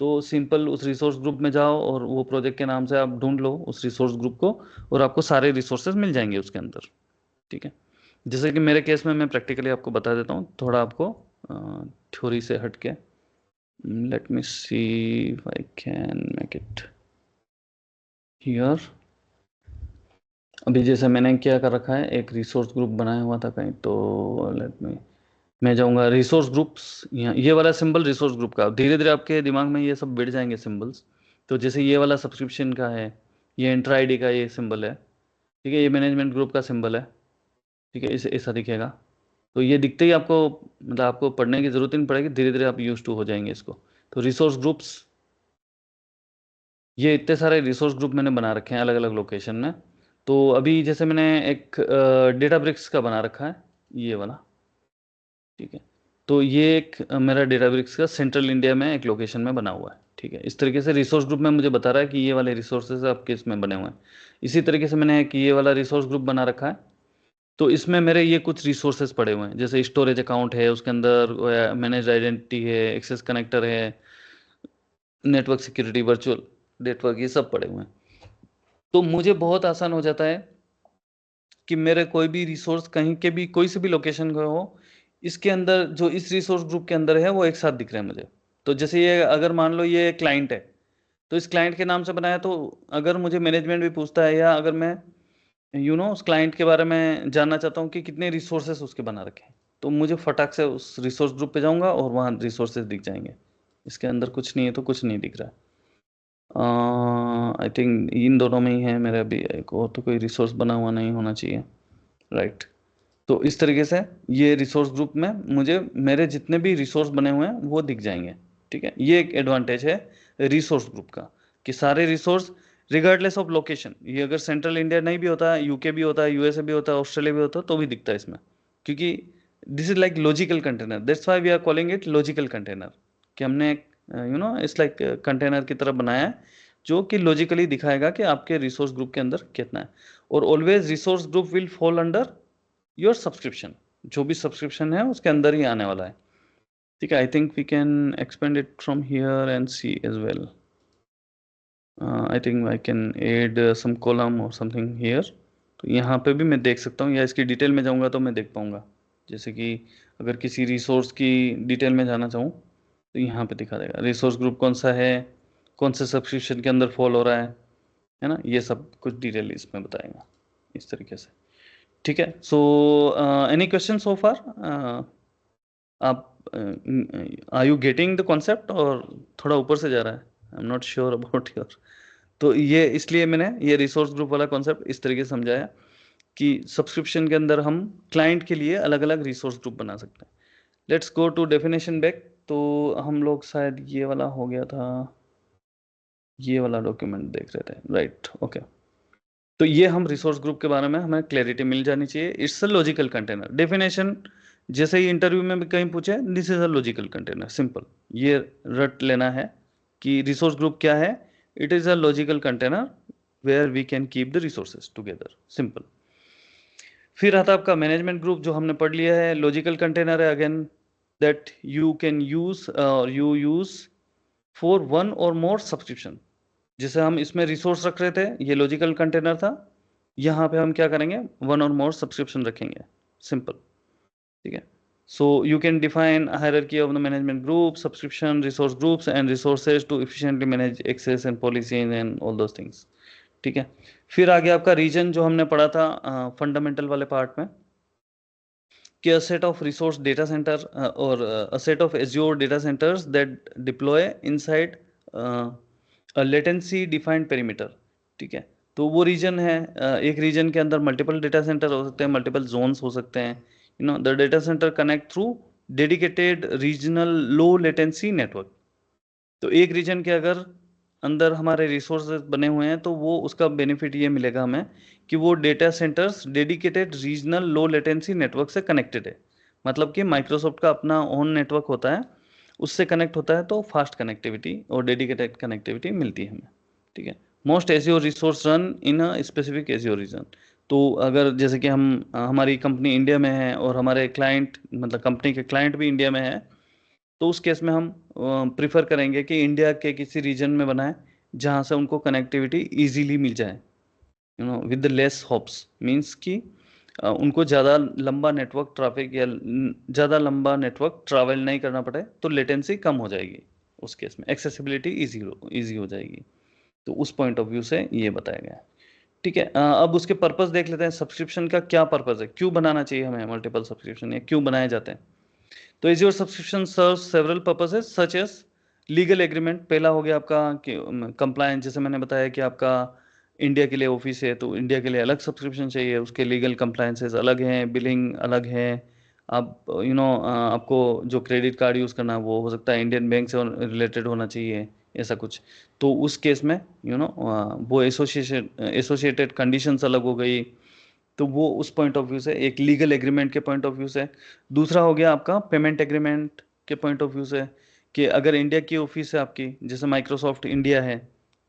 तो सिंपल उस रिसोर्स ग्रुप में जाओ और वो प्रोजेक्ट के नाम से आप ढूंढ लो उस रिसोर्स ग्रुप को, और आपको सारे रिसोर्सेज मिल जाएंगे उसके अंदर, ठीक है। जैसे कि मेरे केस में मैं प्रैक्टिकली आपको बता देता हूँ, थोड़ा आपको थ्योरी से हट के। Let me see if I can make it here. अभी जैसे मैंने क्या कर रखा है, एक रिसोर्स ग्रुप बनाया हुआ था कहीं, तो लेट मी, मैं जाऊंगा रिसोर्स ग्रुप्स, यहाँ ये वाला सिंबल रिसोर्स ग्रुप का, धीरे धीरे आपके दिमाग में ये सब बैठ जाएंगे सिंबल्स। तो जैसे ये वाला सब्सक्रिप्शन का है, ये इंट्रा आईडी का ये सिंबल है, ठीक है, ये मैनेजमेंट ग्रुप का सिंबल है, ठीक है, इसे ऐसा दिखेगा। तो ये दिखते ही आपको, मतलब आपको पढ़ने की जरूरत ही नहीं पड़ेगी, धीरे धीरे आप यूज टू हो जाएंगे इसको। तो रिसोर्स ग्रुप्स, ये इतने सारे रिसोर्स ग्रुप मैंने बना रखे हैं अलग अलग लोकेशन में। तो अभी जैसे मैंने एक डेटाब्रिक्स का बना रखा है, ये वाला, ठीक है। तो ये एक मेरा डेटाब्रिक्स का सेंट्रल इंडिया में एक लोकेशन में बना हुआ है, ठीक है। इस तरीके से रिसोर्स ग्रुप में मुझे बता रहा है कि ये वाले रिसोर्सेज आपके इसमें बने हुए हैं। इसी तरीके से मैंने एक ये वाला रिसोर्स ग्रुप बना रखा है, तो इसमें मेरे ये कुछ रिसोर्सेज पड़े हुए हैं, जैसे स्टोरेज अकाउंट है, उसके अंदर मैनेज आइडेंटिटी है, एक्सेस कनेक्टर है, नेटवर्क सिक्योरिटी, वर्चुअल नेटवर्क, ये सब पड़े हुए हैं। तो मुझे बहुत आसान हो जाता है कि मेरे कोई भी रिसोर्स कहीं के भी कोई से भी लोकेशन का हो, इसके अंदर जो इस रिसोर्स ग्रुप के अंदर है वो एक साथ दिख रहे हैं मुझे। तो जैसे ये अगर मान लो ये क्लाइंट है, तो इस क्लाइंट के नाम से बनाया, तो अगर मुझे मैनेजमेंट भी पूछता है, या अगर मैं उस क्लाइंट के बारे में जानना चाहता हूँ कि कितने रिसोर्सेस उसके बना रखे हैं, तो मुझे फटाक से उस रिसोर्स ग्रुप पे जाऊंगा और वहाँ रिसोर्सेज दिख जाएंगे। इसके अंदर कुछ नहीं है तो कुछ नहीं दिख रहा है। आई थिंक इन दोनों में ही है मेरा भी, एक और तो कोई रिसोर्स बना हुआ नहीं होना चाहिए, राइट। तो इस तरीके से ये रिसोर्स ग्रुप में मुझे मेरे जितने भी रिसोर्स बने हुए हैं वो दिख जाएंगे, ठीक है। ये एक एडवांटेज है रिसोर्स ग्रुप का, कि सारे रिसोर्स रिगार्डलेस ऑफ लोकेशन, ये अगर सेंट्रल इंडिया नहीं भी होता, यूके भी होता है, यूएसए भी होता है, ऑस्ट्रेलिया भी होता है, तो भी दिखता है इसमें, क्योंकि this is like logical container, that's why we are calling it logical container, कि हमने इट्स लाइक कंटेनर की तरह बनाया है, जो कि लॉजिकली दिखाएगा कि आपके रिसोर्स ग्रुप के अंदर कितना है। और always resource group will fall under your subscription, जो भी सब्सक्रिप्शन है उसके अंदर ही आने वाला है, ठीक है। I think we can expand it from here and see as well. I think I can add some column और समथिंग हियर, तो यहाँ पे भी मैं देख सकता हूँ, या इसकी डिटेल में जाऊँगा तो मैं देख पाऊँगा। जैसे कि अगर किसी रिसोर्स की डिटेल में जाना चाहूँ, तो यहाँ पे दिखा देगा रिसोर्स ग्रुप कौन सा है, कौन से सब्सक्रिप्शन के अंदर फॉल हो रहा है ना, ये सब कुछ डिटेल इसमें बताएगा इस तरीके से, ठीक है। So any question so far, आप are you getting the concept, और थोड़ा ऊपर से जा रहा है, I am not sure about your. तो ये इसलिए मैंने ये रिसोर्स ग्रुप वाला कॉन्सेप्ट इस तरीके से समझाया कि सब्सक्रिप्शन के अंदर हम क्लाइंट के लिए अलग अलग रिसोर्स ग्रुप बना सकते हैं। Let's go to definition back. तो हम लोग शायद ये वाला हो गया था, ये वाला डॉक्यूमेंट देख रहे थे, राइट, ओके। तो ये हम रिसोर्स ग्रुप के बारे में हमें क्लैरिटी मिल जानी चाहिए। It's a logical container, definition जैसे ही इंटरव्यू में भी कहीं पूछे, this is a logical container, simple, ये रट लेना है कि रिसोर्स ग्रुप क्या है। It is a logical container where we can keep the resources together, simple. फिर आता है आपका मैनेजमेंट ग्रुप, जो हमने पढ़ लिया है। लॉजिकल कंटेनर है again that you can use और यू यूज फॉर वन और मोर सब्सक्रिप्शन। जैसे हम इसमें रिसोर्स रख रहे थे, ये लॉजिकल कंटेनर था, यहाँ पे हम क्या करेंगे, वन और मोर सब्सक्रिप्शन रखेंगे, सिंपल, ठीक है। So you can define hierarchy of the management group, subscription, resource groups and resources to efficiently manage access and policies and all those things, ठीक है। फिर आगे आपका रीजन, जो हमने पढ़ा था फंडामेंटल वाले पार्ट में, कि a set of resource data center or a set of Azure data centers that deploy inside a latency defined perimeter, ठीक है। तो वो रीजन है, एक रीजन के अंदर मल्टीपल डेटा सेंटर हो सकते हैं, मल्टीपल जोन्स हो सकते हैं। The data centre connect through dedicated regional low latency network. तो एक रीजन के अगर अंदर हमारे रिसोर्सेज बने हुए हैं तो वो उसका बेनिफिट ये मिलेगा हमें कि वो data centres dedicated regional low latency network से कनेक्टेड है। मतलब कि माइक्रोसॉफ्ट का अपना ओन नेटवर्क होता है, उससे कनेक्ट होता है तो फास्ट कनेक्टिविटी और डेडिकेटेड कनेक्टिविटी मिलती है हमें। ठीक है। Most Azure resource run in a specific Azure region. तो अगर जैसे कि हम हमारी कंपनी इंडिया में है और हमारे क्लाइंट मतलब कंपनी के क्लाइंट भी इंडिया में है, तो उस केस में हम प्रिफर करेंगे कि इंडिया के किसी रीजन में बनाएं जहां से उनको कनेक्टिविटी इजीली मिल जाए, विद लेस हॉप्स। मींस कि उनको ज़्यादा लंबा नेटवर्क ट्रैफिक या ज़्यादा लंबा नेटवर्क ट्रैवल नहीं करना पड़े, तो लेटेंसी कम हो जाएगी। उस केस में एक्सेसिबिलिटी इजी हो जाएगी। तो उस पॉइंट ऑफ व्यू से ये बताया गया है। ठीक है। अब उसके पर्पस देख लेते हैं, सब्सक्रिप्शन का क्या पर्पस है, क्यों बनाना चाहिए हमें मल्टीपल सब्सक्रिप्शन, या क्यों बनाए जाते हैं। तो Azure subscription serves several purposes such as legal agreement. पहला हो गया आपका कि कंप्लायंस, जैसे मैंने बताया कि आपका इंडिया के लिए ऑफिस है तो इंडिया के लिए अलग सब्सक्रिप्शन चाहिए, उसके लीगल कंप्लायंसेस अलग हैं, बिलिंग अलग है। आप आपको जो क्रेडिट कार्ड यूज़ करना है वो हो सकता है इंडियन बैंक से रिलेटेड होना चाहिए, ऐसा कुछ। तो उस केस में वो एसोसिएटेड कंडीशंस अलग हो गई। तो वो उस पॉइंट ऑफ व्यू से एक लीगल एग्रीमेंट के पॉइंट ऑफ व्यू से। दूसरा हो गया आपका पेमेंट एग्रीमेंट के पॉइंट ऑफ व्यू से, कि अगर इंडिया की ऑफिस है आपकी, जैसे माइक्रोसॉफ्ट इंडिया है,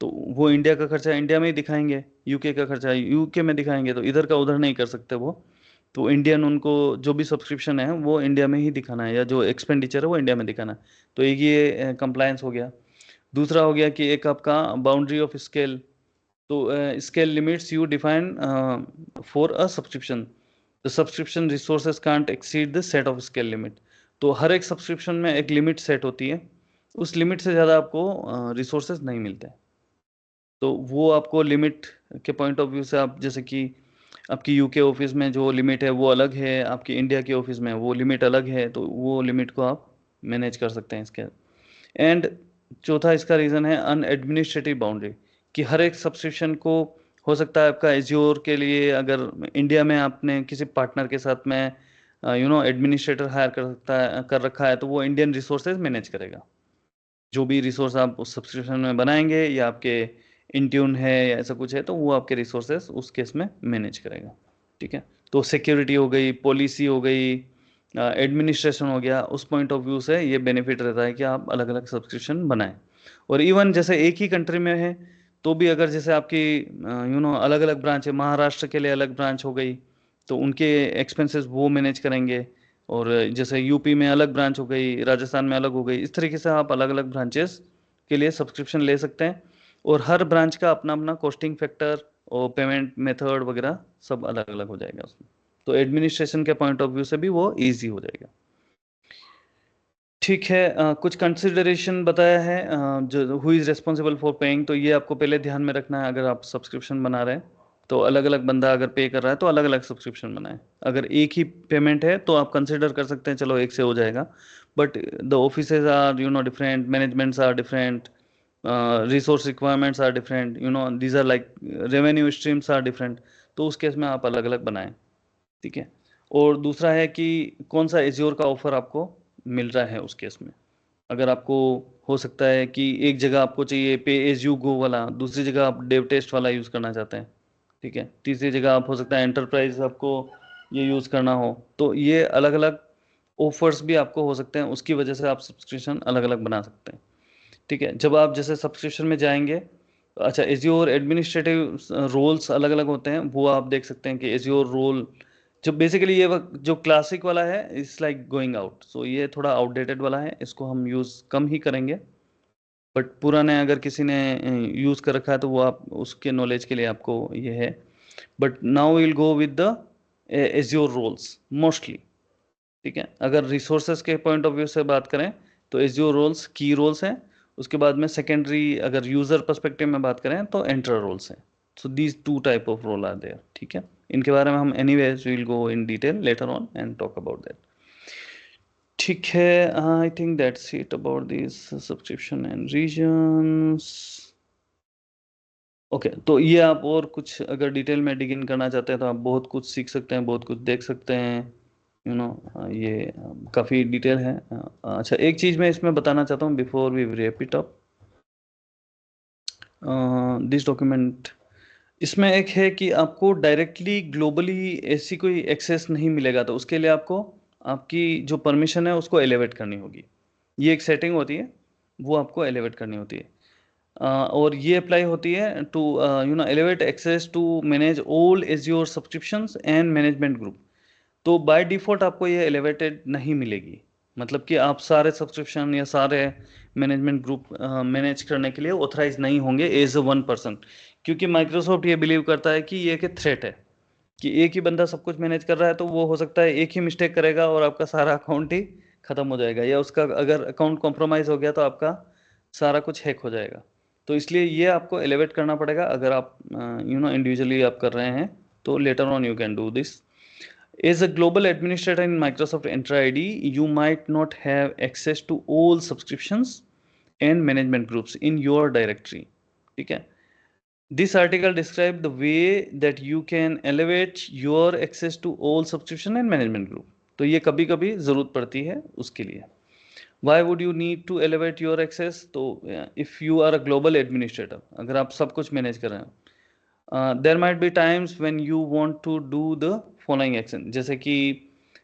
तो वो इंडिया का खर्चा इंडिया में ही दिखाएंगे, यूके का खर्चा यूके में दिखाएंगे, तो इधर का उधर नहीं कर सकते वो। तो इंडियन उनको जो भी सब्सक्रिप्शन है वो इंडिया में ही दिखाना है, या जो एक्सपेंडिचर है वो इंडिया में दिखाना है। तो एक ये कंप्लायंस हो गया। दूसरा हो गया कि एक आपका बाउंड्री ऑफ स्केल। तो scale limits you define for a subscription, the subscription resources can't exceed the set of scale limit. तो हर एक सब्सक्रिप्शन में एक लिमिट सेट होती है, उस लिमिट से ज़्यादा आपको रिसोर्सेज नहीं मिलते। तो वो आपको लिमिट के पॉइंट ऑफ व्यू से, आप जैसे कि आपकी यूके ऑफिस में जो लिमिट है वो अलग है, आपकी इंडिया के ऑफिस में वो लिमिट अलग है, तो वो लिमिट को आप मैनेज कर सकते हैं इसके। एंड चौथा इसका रीज़न है अनएडमिनिस्ट्रेटिव बाउंड्री, कि हर एक सब्सक्रिप्शन को हो सकता है आपका एज्योर के लिए, अगर इंडिया में आपने किसी पार्टनर के साथ में एडमिनिस्ट्रेटर हायर कर रखा है, तो वो इंडियन रिसोर्सेज मैनेज करेगा। जो भी रिसोर्स आप उस सब्सक्रिप्शन में बनाएंगे या आपके इंट्यून है या ऐसा कुछ है, तो वो आपके रिसोर्सेज उस केस में मैनेज करेगा। ठीक है। तो सिक्योरिटी हो गई, पॉलिसी हो गई, एडमिनिस्ट्रेशन हो गया, उस पॉइंट ऑफ व्यू से ये बेनिफिट रहता है कि आप अलग अलग सब्सक्रिप्शन बनाएं। और इवन जैसे एक ही कंट्री में है तो भी, अगर जैसे आपकी अलग अलग ब्रांच है, महाराष्ट्र के लिए अलग ब्रांच हो गई, तो उनके एक्सपेंसेस वो मैनेज करेंगे। और जैसे यूपी में अलग ब्रांच हो गई, राजस्थान में अलग हो गई, इस तरीके से आप अलग अलग ब्रांचेस के लिए सब्सक्रिप्शन ले सकते हैं। और हर ब्रांच का अपना अपना कॉस्टिंग फैक्टर और पेमेंट मेथड वगैरह सब अलग अलग हो जाएगा उसमें। तो एडमिनिस्ट्रेशन के पॉइंट ऑफ व्यू से भी वो ईजी हो जाएगा। ठीक है। कुछ कंसिडरेशन बताया है, जो who is responsible for paying, तो ये आपको पहले ध्यान में रखना है। अगर आप सब्सक्रिप्शन बना रहे हैं तो अलग अलग बंदा अगर पे कर रहा है तो अलग अलग सब्सक्रिप्शन बनाए। अगर एक ही पेमेंट है तो आप कंसिडर कर सकते हैं, चलो एक से हो जाएगा। But the offices are different, managements are different, resource requirements are different, these are like revenue streams are different. तो उस केस में आप अलग अलग बनाएं। ठीक है। और दूसरा है कि कौन सा एज्योर का ऑफर आपको मिल रहा है उस केस में। अगर आपको हो सकता है कि एक जगह आपको चाहिए पे एज यू गो वाला, दूसरी जगह आप डेव टेस्ट वाला यूज़ करना चाहते हैं। ठीक है। तीसरी जगह आप हो सकता है एंटरप्राइज आपको ये यूज़ करना हो, तो ये अलग अलग ऑफर्स भी आपको हो सकते हैं, उसकी वजह से आप सब्सक्रिप्शन अलग अलग बना सकते हैं। ठीक है। जब आप जैसे सब्सक्रिप्शन में जाएंगे, अच्छा एज्योर एडमिनिस्ट्रेटिव रोल्स अलग अलग होते हैं, वो आप देख सकते हैं कि एज्योर रोल जो बेसिकली ये जो क्लासिक वाला है इट्स लाइक गोइंग आउट, सो ये थोड़ा आउटडेटेड वाला है, इसको हम यूज़ कम ही करेंगे। बट पुराने अगर किसी ने यूज़ कर रखा है तो वो आप उसके नॉलेज के लिए आपको ये है। But now will go with the Azure roles mostly. ठीक है। अगर रिसोर्सेज के पॉइंट ऑफ व्यू से बात करें तो एज्योर रोल्स की रोल्स हैं। उसके बाद में सेकेंडरी अगर यूज़र पर्सपेक्टिव में बात करें तो एंटर रोल्स हैं। So these two type of role are there. ठीक है। इनके बारे में हम anyways will go in detail later on and talk about that. ठीक है। I think that's it about this subscription and regions. Okay, तो ये आप और कुछ अगर डिटेल में डिग इन करना चाहते हैं तो आप बहुत कुछ सीख सकते हैं, बहुत कुछ देख सकते हैं, ये काफ़ी डिटेल है। अच्छा, एक चीज़ मैं इसमें बताना चाहता हूँ before we wrap it up this document. इसमें एक है कि आपको डायरेक्टली ग्लोबली ऐसी कोई एक्सेस नहीं मिलेगा, तो उसके लिए आपको आपकी जो परमिशन है उसको एलिवेट करनी होगी। ये एक सेटिंग होती है, वो आपको एलिवेट करनी होती है। और ये अप्लाई होती है to elevate access to manage all Azure subscriptions and management group. तो बाय डिफ़ॉल्ट आपको ये एलिवेटेड नहीं मिलेगी, मतलब कि आप सारे सब्सक्रिप्शन या सारे मैनेजमेंट ग्रुप मैनेज करने के लिए ऑथराइज नहीं होंगे एज अ वन पर्सन, क्योंकि माइक्रोसॉफ्ट ये बिलीव करता है कि ये एक थ्रेट है कि एक ही बंदा सब कुछ मैनेज कर रहा है, तो वो हो सकता है एक ही मिस्टेक करेगा और आपका सारा अकाउंट ही खत्म हो जाएगा, या उसका अगर अकाउंट कॉम्प्रोमाइज हो गया तो आपका सारा कुछ हैक हो जाएगा। तो इसलिए ये आपको एलिवेट करना पड़ेगा, अगर आप इंडिविजुअली आप कर रहे हैं तो later on you can do this. As a global administrator in Microsoft Entra ID, you might not have access to all subscriptions and management groups in your directory. ठीक है? This article describes the way that you can elevate your access to all subscription and management group. तो ये कभी कभी ज़रूरत पड़ती है उसके लिए। Why would you need to elevate your access? तो if you are a global administrator, अगर आप सब कुछ मैनेज कर रहे हैं, there might be times when you want to do the following action, जैसे कि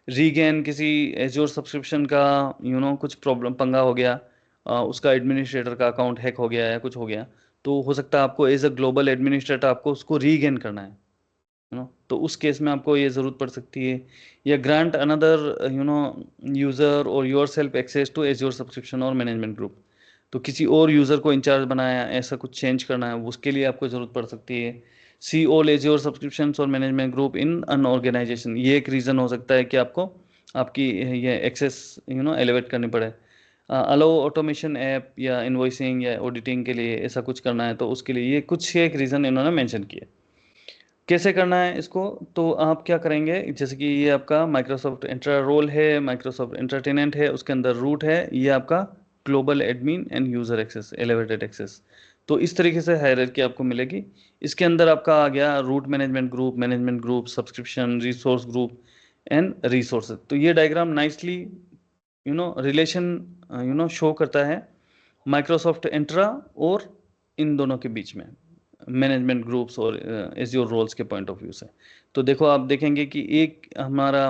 रीगेन किसी एज्योर सब्सक्रिप्शन का कुछ प्रॉब्लम पंगा हो गया, उसका एडमिनिस्ट्रेटर का अकाउंट हैक हो गया या कुछ हो गया, तो हो सकता है आपको एज अ ग्लोबल एडमिनिस्ट्रेटर आपको उसको रीगेन करना है, तो उस केस में आपको ये ज़रूरत पड़ सकती है। या ग्रांट अनदर यूज़र और yourself access to Azure subscription और मैनेजमेंट ग्रुप, तो किसी और यूज़र को इंचार्ज बनाया, ऐसा कुछ चेंज करना है, उसके लिए आपको ज़रूरत पड़ सकती है। सी ऑल एज्योर सब्सक्रिप्शन और management group in an organization, ये एक रीज़न हो सकता है कि आपको आपकी ये एक्सेस एलिवेट करनी पड़े। अलाउ ऑटोमेशन ऐप या इन्वॉइसिंग या ऑडिटिंग के लिए ऐसा कुछ करना है, तो उसके लिए ये कुछ एक रीज़न इन्होंने मेंशन किया। कैसे करना है इसको, तो आप क्या करेंगे, जैसे कि ये आपका माइक्रोसॉफ्ट इंट्रा रोल है, माइक्रोसॉफ्ट इंट्रा टेनेंट है, उसके अंदर रूट है, ये आपका global admin and user access, elevated access. तो इस तरीके से हायरार्की आपको मिलेगी। इसके अंदर आपका आ गया root management group, subscription, resource group and resources. तो ये डायग्राम नाइसली रिलेशन शो करता है माइक्रोसॉफ्ट इंट्रा और इन दोनों के बीच में, मैनेजमेंट ग्रुप्स और एज्योर रोल्स के पॉइंट ऑफ व्यू से। तो देखो, आप देखेंगे कि एक हमारा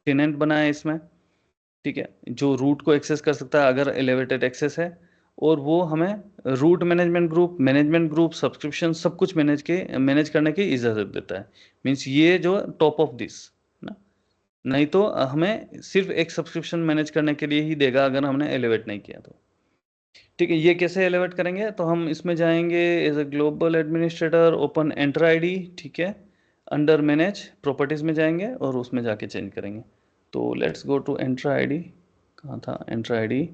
टेनेंट बना है इसमें, ठीक है, जो रूट को एक्सेस कर सकता है अगर एलिवेटेड एक्सेस है, और वो हमें रूट मैनेजमेंट ग्रुप सब्सक्रिप्शन सब कुछ मैनेज करने की इजाज़त देता है। मीन्स ये जो टॉप ऑफ दिस ना, नहीं तो हमें सिर्फ एक सब्सक्रिप्शन मैनेज करने के लिए ही देगा अगर हमने एलिवेट नहीं किया तो। ठीक है, ये कैसे एलिवेट करेंगे, तो हम इसमें जाएंगे as a global administrator, open Entra ID, ठीक है, अंडर मैनेज प्रॉपर्टीज में जाएंगे और उसमें जाके चेंज करेंगे। तो let's go to Entra ID, कहाँ था एंटर आईडी,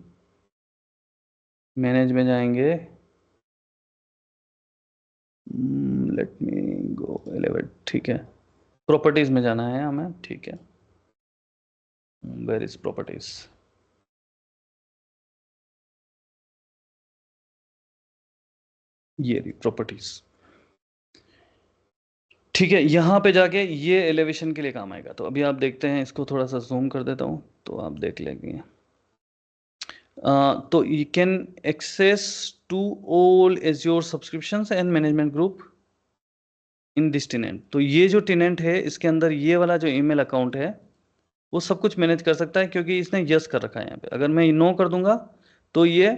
मैनेज में जाएंगे, लेट मी गो एलिवेट, ठीक है, प्रॉपर्टीज में जाना है हमें, ठीक है, वेयर इज प्रॉपर्टीज, ये रही प्रॉपर्टीज, ठीक है। यहाँ पे जाके ये एलिवेशन के लिए काम आएगा। तो अभी आप देखते हैं, इसको थोड़ा सा जूम कर देता हूँ तो आप देख लेंगे। तो you can access to all Azure subscriptions and management group in this tenant। तो ये जो टेनेंट है इसके अंदर ये वाला जो ईमेल अकाउंट है वो सब कुछ मैनेज कर सकता है, क्योंकि इसने यस कर रखा है यहाँ पे। अगर मैं नो कर दूंगा तो ये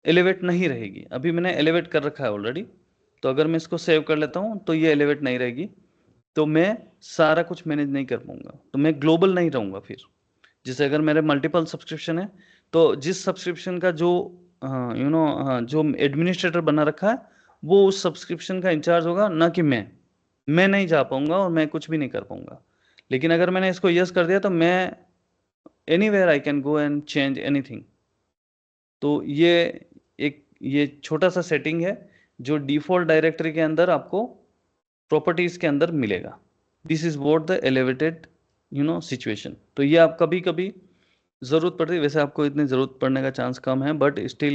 एलिवेट नहीं रहेगी। अभी मैंने एलिवेट कर रखा है ऑलरेडी, तो अगर मैं इसको सेव कर लेता हूँ तो ये एलिवेट नहीं रहेगी, तो मैं सारा कुछ मैनेज नहीं कर पाऊंगा, तो मैं ग्लोबल नहीं रहूँगा फिर। जैसे अगर मेरे मल्टीपल सब्सक्रिप्शन है, तो जिस सब्सक्रिप्शन का जो जो एडमिनिस्ट्रेटर बना रखा है वो उस सब्सक्रिप्शन का इंचार्ज होगा, ना कि मैं नहीं जा पाऊंगा और मैं कुछ भी नहीं कर पाऊंगा। लेकिन अगर मैंने इसको यस कर दिया तो मैं anywhere I can go and change anything. तो ये छोटा सा सेटिंग है जो डिफॉल्ट डायरेक्टरी के अंदर आपको प्रॉपर्टीज के अंदर मिलेगा। This is what the elevated situation. तो ये आप कभी कभी ज़रूरत पड़ती है, वैसे आपको इतनी ज़रूरत पड़ने का चांस कम है, but still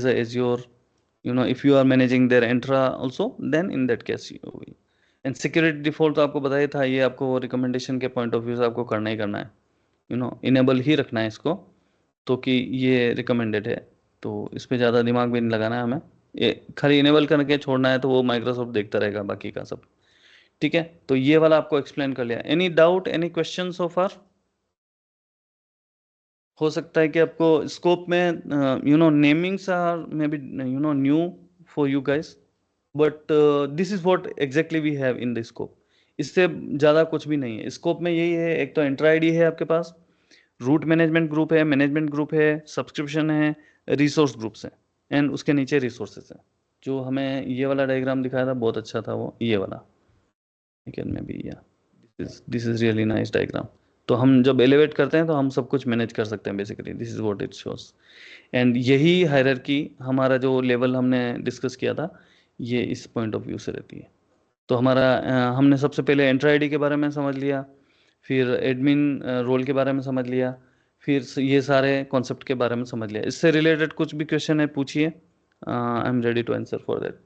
as your if you are managing their intra also, then in that case you will. And security default तो आपको बताया था, ये आपको रिकमेंडेशन के पॉइंट ऑफ व्यू से आपको करना ही करना है, इनेबल ही रखना है इसको, तो कि ये रिकमेंडेड है, तो इस पर ज़्यादा दिमाग भी नहीं लगाना है हमें, ये खाली इनेबल करके छोड़ना है, तो वो माइक्रोसॉफ्ट देखता रहेगा बाकी का सब। ठीक है, तो ये वाला आपको एक्सप्लेन कर लिया। Any doubt, any question so far? हो सकता है कि आपको स्कोप में namings are may be new for you guys, but this is what exactly we have in the scope. इससे ज़्यादा कुछ भी नहीं है स्कोप में, यही है। एक तो इंट्रा आईडी है आपके पास, रूट मैनेजमेंट ग्रुप है, सब्सक्रिप्शन है, रिसोर्स ग्रुप्स है, एंड उसके नीचे रिसोर्सेज है। जो हमें ये वाला डायग्राम दिखाया था बहुत अच्छा था, वो ये वाला, में भी this is really nice diagram. तो हम जब एलिवेट करते हैं तो हम सब कुछ मैनेज कर सकते हैं basically, this is what it shows. And यही हायरार्की हमारा जो लेवल हमने डिस्कस किया था, ये इस पॉइंट ऑफ व्यू से रहती है। तो हमारा हमने सबसे पहले एंट्रा आईडी के बारे में समझ लिया, फिर एडमिन रोल के बारे में समझ लिया, फिर ये सारे कॉन्सेप्ट के बारे में समझ लिया। इससे रिलेटेड कुछ भी क्वेश्चन है पूछिए, I am ready to answer for that,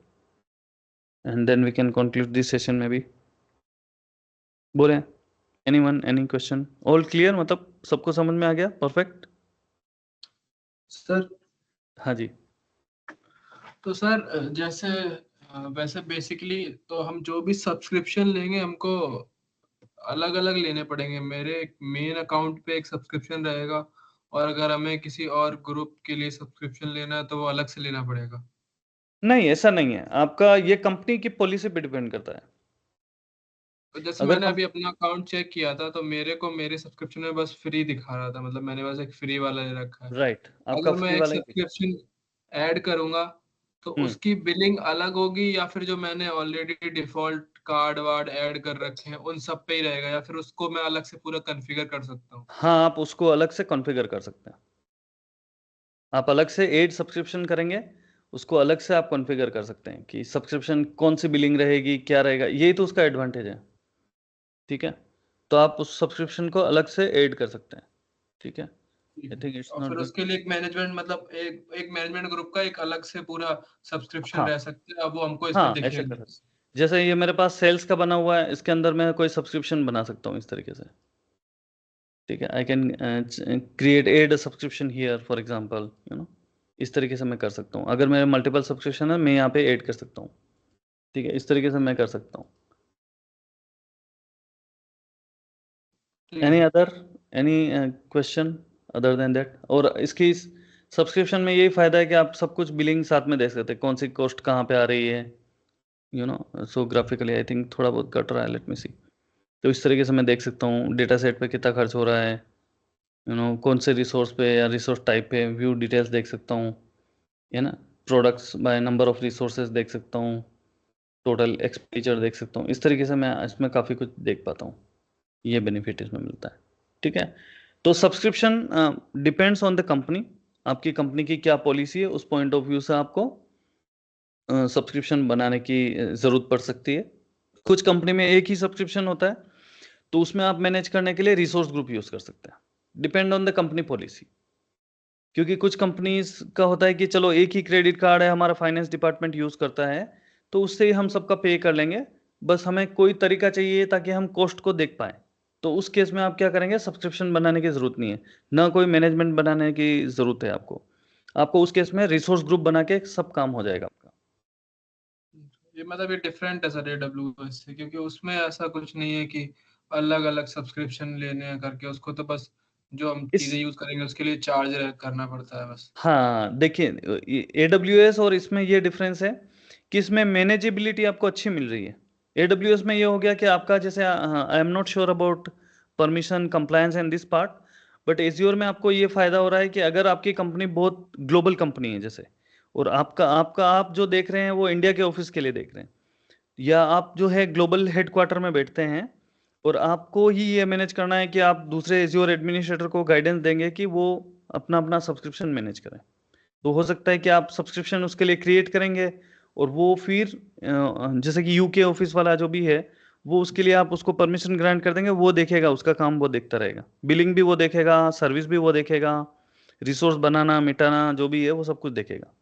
and then we can conclude this session में भी। बोले anyone, any question? All clear, मतलब सबको समझ में आ गया? Perfect sir. हाँ जी। तो सर जैसे वैसे बेसिकली तो हम जो भी सब्सक्रिप्शन लेंगे हमको अलग अलग लेने पड़ेंगे। मेरे मेन अकाउंट पे एक सब्सक्रिप्शन रहेगा, और अगर हमें किसी और ग्रुप के लिए सब्सक्रिप्शन लेना है तो वो अलग से लेना पड़ेगा। नहीं, ऐसा नहीं है, आपका ये कंपनी की पॉलिसी पे डिपेंड करता है। तो जैसे अगर मैंने अभी अपना अकाउंट चेक किया था तो मेरे को मेरे सब्सक्रिप्शन में बस फ्री दिखा रहा था, मतलब मैंने बस एक फ्री वाला ले रखा है। राइट, आपका अगर मैं फ्री एक वाला ही दिखा। सब्सक्रिप्शन ऐड करूंगा तो हम्म उसकी बिलिंग अलग होगी, या फिर जो मैंने already default card ward add कर रखे हैं उन सब पे ही रहेगा, या फिर उसको मैं अलग से पूरा कॉन्फ़िगर कर सकता हूँ? हाँ, आप उसको अलग से कॉन्फ़िगर कर सकते हैं। आप अलग से एड सब्सक्रिप्शन करेंगे, उसको अलग से आप कॉन्फ़िगर कर सकते हैं कि सब्सक्रिप्शन कौन सी बिलिंग रहेगी, क्या रहेगा, यही तो उसका एडवांटेज है। ठीक है, तो आप उस सब्सक्रिप्शन को अलग से ऐड कर सकते हैं। ठीक है, ठीक आई है। थिंक इट्स और नॉट फिर गोइंग। उसके लिए एक मैनेजमेंट, मतलब एक मैनेजमेंट ग्रुप का एक अलग से पूरा सब्सक्रिप्शन हाँ रह सकता है, अब वो हमको इसमें हाँ, ऐसे कर दिखेगा। सकते, जैसे ये मेरे पास सेल्स का बना हुआ है, इसके अंदर मैं कोई सब्सक्रिप्शन बना सकता हूँ इस तरीके से। ठीक है, I can create add subscription here for example, इस तरीके से मैं कर सकता हूँ। अगर मेरे मल्टीपल सब्सक्रिप्शन है, मैं यहाँ पे ऐड कर सकता हूँ। ठीक है, इस तरीके से मैं कर सकता हूँ। ठीक है any sir. Other, any question other than that? और इसकी सब्सक्रिप्शन में यही फायदा है कि आप सब कुछ बिलिंग साथ में देख सकते हैं, कौन सी कॉस्ट कहाँ पे आ रही है, सो ग्राफिकली आई थिंक थोड़ा बहुत कट रहा है, लेट मी सी। तो इस तरीके से मैं देख सकता हूँ डेटा सेट पे कितना खर्च हो रहा है, कौन से रिसोर्स पे या रिसोर्स टाइप पे, व्यू डिटेल्स देख सकता हूँ, है ना, products by number of resources देख सकता हूँ, टोटल एक्सपेंडिचर देख सकता हूँ। इस तरीके से मैं इसमें काफ़ी कुछ देख पाता हूँ, ये बेनिफिट इसमें मिलता है। ठीक है, तो subscription depends on the company, आपकी कंपनी की क्या पॉलिसी है, उस पॉइंट ऑफ व्यू से आपको सब्सक्रिप्शन बनाने की ज़रूरत पड़ सकती है। कुछ कंपनी में एक ही सब्सक्रिप्शन होता है, तो उसमें आप मैनेज करने के लिए रिसोर्स ग्रुप यूज़ कर सकते हैं, depend on the company policy. क्योंकि कुछ कंपनीज का होता है कि चलो एक ही क्रेडिट कार्ड है, हमारा फाइनेंस डिपार्टमेंट यूज़ करता है, तो उससे ही हम सबका पे कर लेंगे, बस हमें कोई तरीका चाहिए ताकि हम कॉस्ट को देख पाएँ। तो उस केस में आप क्या करेंगे, सब्सक्रिप्शन बनाने की ज़रूरत नहीं है, ना कोई मैनेजमेंट बनाने की ज़रूरत है आपको। आपको उस केस में रिसोर्स ग्रुप बना के सब काम हो जाएगा आपका। ये मतलब ये डिफरेंट है सर AWS से, क्योंकि उसमें ऐसा कुछ नहीं है कि अलग अलग सब्सक्रिप्शन लेने हैं करके, उसको तो बस जो हम इस चीजें यूज करेंगे उसके लिए चार्ज करना पड़ता है बस। हाँ, देखिए AWS और इसमें ये डिफरेंस है कि इसमें मैनेजेबिलिटी आपको अच्छी मिल रही है। AWS में ये हो गया कि आपका जैसे आई am not sure about permission compliance and this part, but azure में आपको ये फायदा हो रहा है कि अगर आपकी कंपनी बहुत ग्लोबल कंपनी है जैसे, और आपका आपका आप जो देख रहे हैं वो इंडिया के ऑफिस के लिए देख रहे हैं, या आप जो है ग्लोबल हेडक्वार्टर में बैठते हैं, और आपको ही ये मैनेज करना है कि आप दूसरे एज्योर एडमिनिस्ट्रेटर को गाइडेंस देंगे कि वो अपना अपना सब्सक्रिप्शन मैनेज करें। तो हो सकता है कि आप सब्सक्रिप्शन उसके लिए क्रिएट करेंगे, और वो फिर जैसे कि यूके ऑफिस वाला जो भी है, वो उसके लिए आप उसको परमिशन ग्रांट कर देंगे, वो देखेगा, उसका काम वो देखता रहेगा, बिलिंग भी वो देखेगा, सर्विस भी वो देखेगा, रिसोर्स बनाना मिटाना जो भी है वो सब कुछ देखेगा।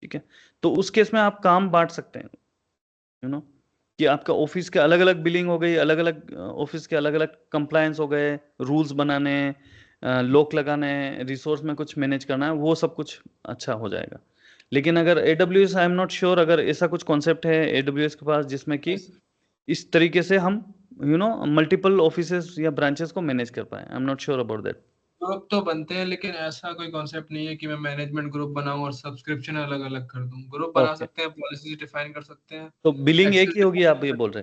ठीक है, तो उस केस में आप काम बांट सकते हैं, यू नो, कि आपका ऑफिस के अलग अलग बिलिंग हो गई, अलग अलग ऑफिस के अलग अलग कंप्लायंस हो गए, रूल्स बनाने, लॉक लगाने, रिसोर्स में कुछ मैनेज करना है, वो सब कुछ अच्छा हो जाएगा। लेकिन अगर AWS, I am not sure अगर ऐसा कुछ कॉन्सेप्ट है AWS के पास जिसमें कि इस तरीके से हम मल्टीपल ऑफिसेस या ब्रांचेस को मैनेज कर पाए। आई am not sure about that. Group तो बनते हैं, लेकिन ऐसा कोई कॉन्सेप्ट नहीं है कि मैं मैनेजमेंट ग्रुप बनाऊं और सब्सक्रिप्शन अलग अलग कर दूं। ग्रुप बना ओके, सकते हैं, पॉलिसीज डिफाइन कर सकते हैं, तो बिलिंग एक एक्सेस ही होगी डिफाइन आप कर ये सकते बोल हैं, रहे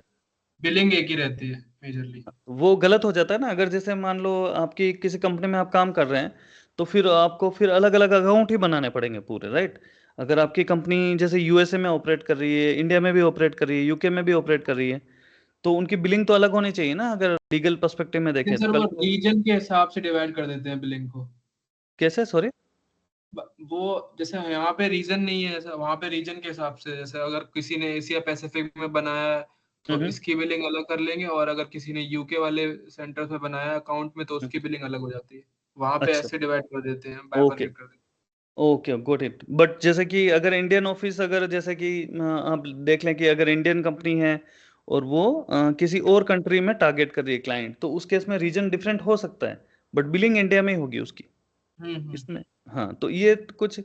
बिलिंग एक ही रहती है मेजरली। हैं? वो गलत हो जाता है ना, अगर जैसे मान लो आपकी किसी कंपनी में आप काम कर रहे हैं, तो फिर आपको फिर अलग अलग अकाउंट ही बनाने पड़ेंगे पूरे, राइट? अगर आपकी कंपनी जैसे यूएसए में ऑपरेट कर रही है, इंडिया में भी ऑपरेट कर रही है, यूके में भी ऑपरेट कर रही है, तो उनकी बिलिंग तो अलग होनी चाहिए ना, अगर लीगल पर्सपेक्टिव में लेकिन देखें तो सर कल वो को। रीजन के हिसाब से डिवाइड कर देते हैं बिलिंग को। कैसे, सॉरी? वो जैसे यहाँ पे रीजन नहीं है, ऐसा वहाँ पे रीजन के हिसाब से, जैसे अगर किसी ने एशिया पैसिफिक में बनाया है तो हम्म इसकी बिलिंग अलग कर लेंगे, और अगर किसी ने यूके वाले सेंटर में बनाया अकाउंट में तो हम्म, उसकी बिलिंग अलग हो जाती है। वहाँ पे अच्छा, ऐसे डिवाइड कर देते हैं, ओके, बाइफरकेट कर देते ओके, गॉट इट। बट जैसे कि अगर इंडियन ऑफिस, अगर जैसे कि आप देख लें कि अगर इंडियन कंपनी है और वो किसी और कंट्री में टारगेट कर रही है क्लाइंट, तो उस केस में रीजन डिफरेंट हो सकता है, बट बिलिंग इंडिया में ही होगी उसकी, हैं। इसमें। हाँ, तो ये कुछ,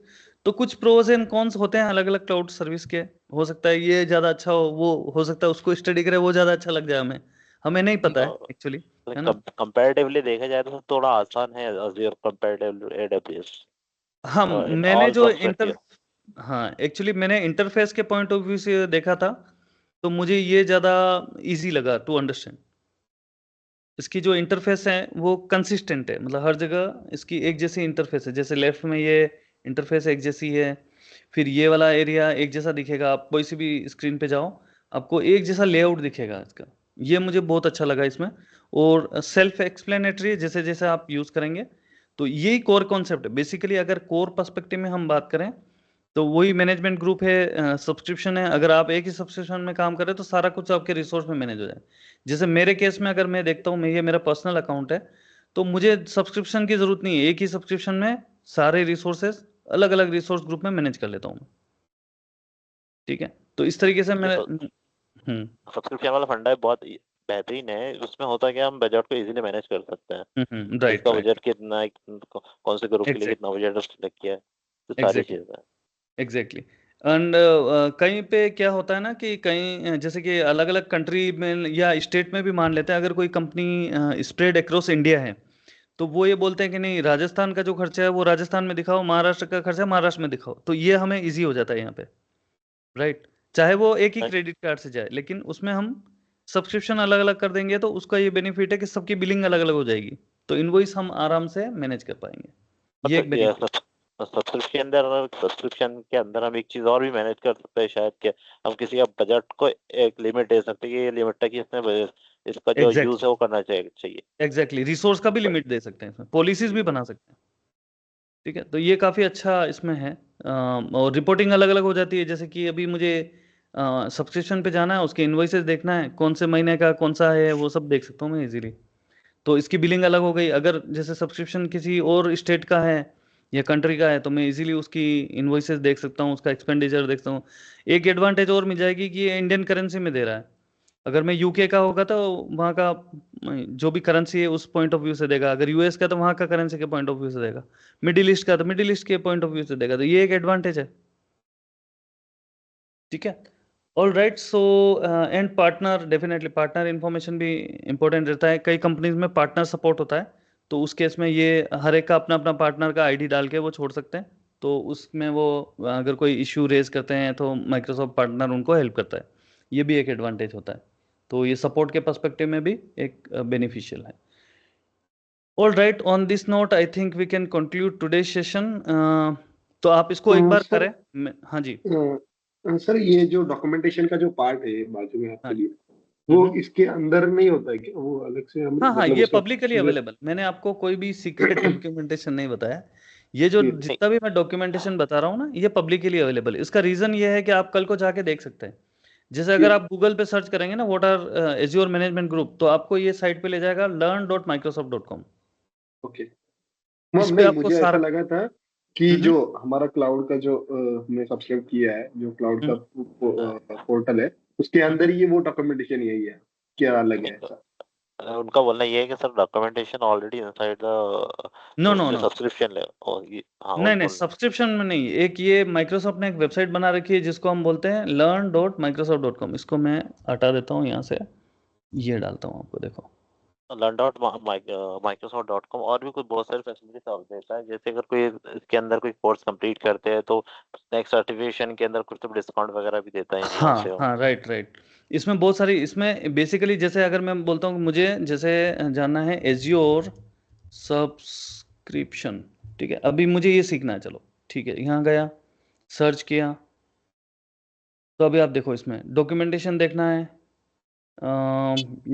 तो कुछ प्रोज एंड कॉन्स होते हैं अलग अलग क्लाउड सर्विस के। हो सकता है ये ज्यादा अच्छा हो, वो हो सकता है उसको स्टडी करे वो ज्यादा अच्छा लग जाए, हमें हमें नहीं पता है एक्चुअली, है ना? कंपैरेटिवली देखा जाए तो थोड़ा आसान है Azure कंपैरेटिव AWS हाँ, इन मैंने ऑल जो इंटर पर्सपेक्टिव। हाँ, एक्चुअली मैंने इंटरफेस के पॉइंट ऑफ व्यू से देखा था, तो मुझे ये ज़्यादा इजी लगा टू अंडरस्टैंड। इसकी जो इंटरफेस है वो कंसिस्टेंट है, मतलब हर जगह इसकी एक जैसी इंटरफेस है, जैसे लेफ्ट में ये इंटरफेस एक जैसी है, फिर ये वाला एरिया एक जैसा दिखेगा, आप कोई सी भी स्क्रीन पे जाओ आपको एक जैसा लेआउट दिखेगा इसका। ये मुझे बहुत अच्छा लगा इसमें, और सेल्फ एक्सप्लेनेटरी जैसे जैसे आप यूज़ करेंगे, तो यही कोर कॉन्सेप्ट है बेसिकली। अगर कोर पर्सपेक्टिव में हम बात करें तो वही मैनेजमेंट ग्रुप है, सब्सक्रिप्शन है। अगर आप एक ही सब्सक्रिप्शन में काम कर रहे हैं तो सारा कुछ आपके रिसोर्स में मैनेज हो जाए। जैसे मेरे केस में अगर मैं देखता हूँ, मैं ये मेरा पर्सनल अकाउंट है, तो मुझे सब्सक्रिप्शन की जरूरत नहीं है, एक ही सब्सक्रिप्शन में सारे रिसोर्सेज अलग अलग रिसोर्स ग्रुप में मैनेज कर लेता हूँ मैं। ठीक है, तो इस तरीके से ये मैं हम्म सब्सक्रिप्शन वाला फंडा है, बहुत बेहतरीन है। उसमें होता है कि हम बजट को इजीली मैनेज कर सकते हैं, राइट, किसका राइट, बजट कितना है, कौन से ग्रुप के लिए एग्जैक्ट कितना बजट सिलेक्ट किया है, तो सारी एग्जैक्टली चीजें। एग्जैक्टली। एंड कहीं पे क्या होता है ना कि कहीं जैसे कि अलग अलग कंट्री में या स्टेट में भी मान लेते हैं, अगर कोई कंपनी स्प्रेड अक्रॉस इंडिया है, तो वो ये बोलते हैं कि नहीं, राजस्थान का जो खर्चा है वो राजस्थान में दिखाओ, महाराष्ट्र का खर्चा महाराष्ट्र में दिखाओ, तो ये हमें इजी हो जाता है यहाँ पे, राइट? चाहे वो एक ही क्रेडिट कार्ड से जाए, लेकिन उसमें हम सब्सक्रिप्शन अलग अलग कर देंगे तो उसका ये बेनिफिट है कि सबकी बिलिंग अलग अलग हो जाएगी, तो इनवॉइस हम आराम से मैनेज कर पाएंगे। ये एक बेनिफिट। सब्सक्रिप्शन के अंदर हम एक चीज और भी मैनेज कर सकते हैं शायद, कि हम किसी का बजट को एक लिमिट दे सकते हैं कि ये लिमिट तक ही इसका जो यूज एग्जैक्टली है वो करना चाहिए। एग्जैक्टली, रिसोर्स का भी लिमिट दे सकते हैं, इसमें पॉलिसीज भी बना सकते हैं। ठीक है, तो ये काफ़ी अच्छा इसमें है। और रिपोर्टिंग अलग अलग हो जाती है, जैसे कि अभी मुझे सब्सक्रिप्शन पे जाना है, उसके इन्वॉइसेस देखना है कौन से महीने का कौन सा है, वो सब देख सकता हूँ मैं इजीली। तो इसकी बिलिंग अलग हो गई, अगर जैसे सब्सक्रिप्शन किसी और स्टेट का है या कंट्री का है, तो मैं इजीली उसकी इन्वॉइसेस देख सकता हूँ, उसका एक्सपेंडिचर देख सकता हूँ। एक एडवांटेज और मिल जाएगी कि ये इंडियन करेंसी में दे रहा है। अगर मैं यूके का होगा तो वहाँ का जो भी करेंसी है उस पॉइंट ऑफ व्यू से देगा, अगर यूएस का तो वहाँ का करेंसी के पॉइंट ऑफ व्यू से देगा, मिडिल ईस्ट का तो मिडिल ईस्ट के पॉइंट ऑफ व्यू से देगा, तो ये एक एडवांटेज है। ठीक है, all right. So and partner, definitely partner information भी इंपॉर्टेंट रहता है, कई कंपनीज में पार्टनर सपोर्ट होता है, तो उस केस में ये हर एक का अपना अपना पार्टनर का आईडी डाल के वो छोड़ सकते हैं, तो उसमें वो अगर कोई इश्यू रेज करते हैं तो माइक्रोसॉफ्ट पार्टनर उनको हेल्प करता है, ये भी एक एडवांटेज होता है। तो ये सपोर्ट के पर्सपेक्टिव में भी एक बेनिफिशियल है। All right, on this note I think we can conclude today session. तो आप इसको एक बार सर, करें। हाँ जी। सर ये जो डॉक्यूमेंटेशन का जो पार्ट है बाजू में हाँ आपके जी। लिए, वो इसके अंदर नहीं होता है क्या? वो अलग से हम हाँ हाँ, मतलब ये उसका पब्लिकली प्रोसीजर? अवेलेबल, मैंने आपको कोई भी सीक्रेट डॉक्यूमेंटेशन नहीं बताया। ये जो नहीं, जितना भी मैं डॉक्यूमेंटेशन बता रहा हूँ ना, ये पब्लिकली अवेलेबल है। इसका रीजन ये है कि आप कल को जाके देख सकते हैं। जैसे अगर आप गूगल पे सर्च करेंगे ना what are Azure management group, तो आपको ये साइट पे ले जाएगा learn.microsoft.com। ओके। इस पे नहीं, आपको मुझे ऐसा सारा लगा था कि जो हमारा क्लाउड का जो हमने सब्सक्राइब किया है, जो क्लाउड का पोर्टल है, उसके अंदर ये वो डॉक्यूमेंटेशन यही है, क्या अलग है ऐसा? उनका बोलना ये है कि sir documentation already inside the no no उसमें नो सब्सक्रिप्शन ले और ये हाँ नहीं वही नहीं बोल सब्सक्रिप्शन में नहीं। एक ये माइक्रोसॉफ्ट ने एक वेबसाइट बना रखी है जिसको हम बोलते हैं learn.microsoft.com। इसको मैं हटा देता हूँ यहाँ से, ये डालता हूँ आपको, देखो। learn.microsoft.com और भी कुछ बहुत सारी फैसिलिटीज आप देता है। जैसे अगर कोई इसके अंदर कोई कोर्स कंप्लीट करते हैं तो नेक्स्ट सर्टिफिकेशन के अंदर कुछ तो डिस्काउंट वगैरह भी देता है यहाँ से हाँ हाँ, राइट राइट। इसमें बहुत सारी, इसमें बेसिकली जैसे अगर मैं बोलता हूँ कि मुझे जैसे जानना है एज्योर सब्सक्रिप्शन, ठीक है, अभी मुझे ये सीखना है, चलो ठीक है, यहाँ गया, सर्च किया, तो अभी आप देखो इसमें डॉक्यूमेंटेशन देखना है।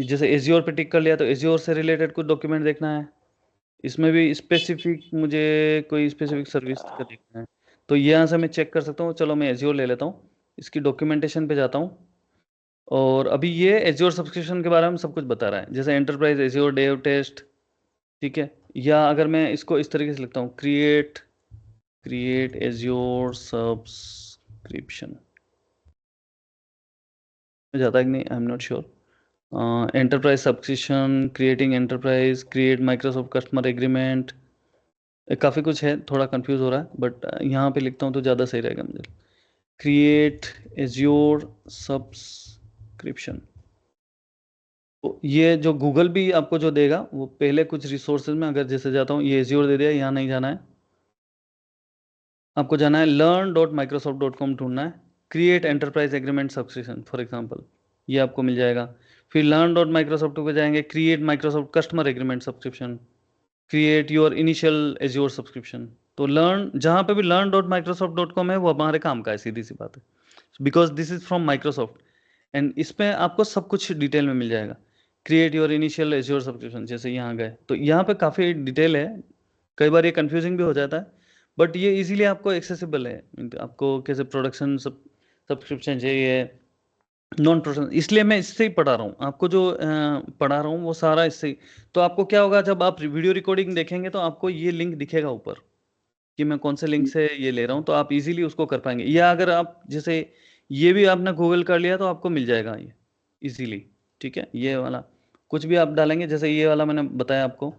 जैसे एज्योर पे टिक कर लिया तो एज्योर से रिलेटेड कुछ डॉक्यूमेंट देखना है। इसमें भी स्पेसिफिक मुझे कोई स्पेसिफिक सर्विस का देखना है, तो यहाँ से मैं चेक कर सकता हूँ। चलो मैं एज्योर ले लेता हूँ, इसकी डॉक्यूमेंटेशन पे जाता हूँ, और अभी ये एज्योर सब्सक्रिप्शन के बारे में सब कुछ बता रहा है, जैसे एंटरप्राइज एज्योर डेव टेस्ट, ठीक है। या अगर मैं इसको इस तरीके से लिखता हूँ, क्रिएट एज्योर सब्सक्रिप्शन, जाता है कि नहीं, आई am not sure. Enterprise subscription, creating enterprise, create Microsoft customer agreement, काफ़ी कुछ है, थोड़ा कंफ्यूज हो रहा है, बट यहाँ पे लिखता हूँ तो ज़्यादा सही रहेगा मुझे। क्रिएट एज्योर सब्सक्रिप्शन, तो ये जो गूगल भी आपको जो देगा वो पहले कुछ रिसोर्सेज में, अगर जैसे जाता हूँ, ये एज्योर दे दिया, यहाँ नहीं जाना है, आपको जाना है learn.microsoft.com ढूंढना है, create enterprise agreement subscription for example, ये आपको मिल जाएगा। फिर learn.microsoft पे जाएंगे, create Microsoft customer agreement subscription, create your initial azure subscription. तो लर्न, जहाँ पे भी learn.microsoft.com है वो हमारे काम का है, सीधी सी बात है, because this is from Microsoft, and इसमें आपको सब कुछ डिटेल में मिल जाएगा। Create your initial azure subscription, जैसे यहाँ गए तो यहाँ पे काफ़ी डिटेल है, कई बार ये कंफ्यूजिंग भी हो जाता है, बट ये इजीली आपको एक्सेसिबल है। आपको कैसे प्रोडक्शन सब्सक्रिप्शन चाहिए, नॉन प्रोडक्शन, इसलिए मैं इससे ही पढ़ा रहा हूँ आपको, जो पढ़ा रहा हूँ वो सारा इससे ही। तो आपको क्या होगा, जब आप वीडियो रिकॉर्डिंग देखेंगे तो आपको ये लिंक दिखेगा ऊपर कि मैं कौन से लिंक से ये ले रहा हूँ, तो आप इजीली उसको कर पाएंगे। या अगर आप जैसे ये भी आपने गूगल कर लिया तो आपको मिल जाएगा ये इजीली, ठीक है। ये वाला कुछ भी आप डालेंगे, जैसे ये वाला मैंने बताया आपको,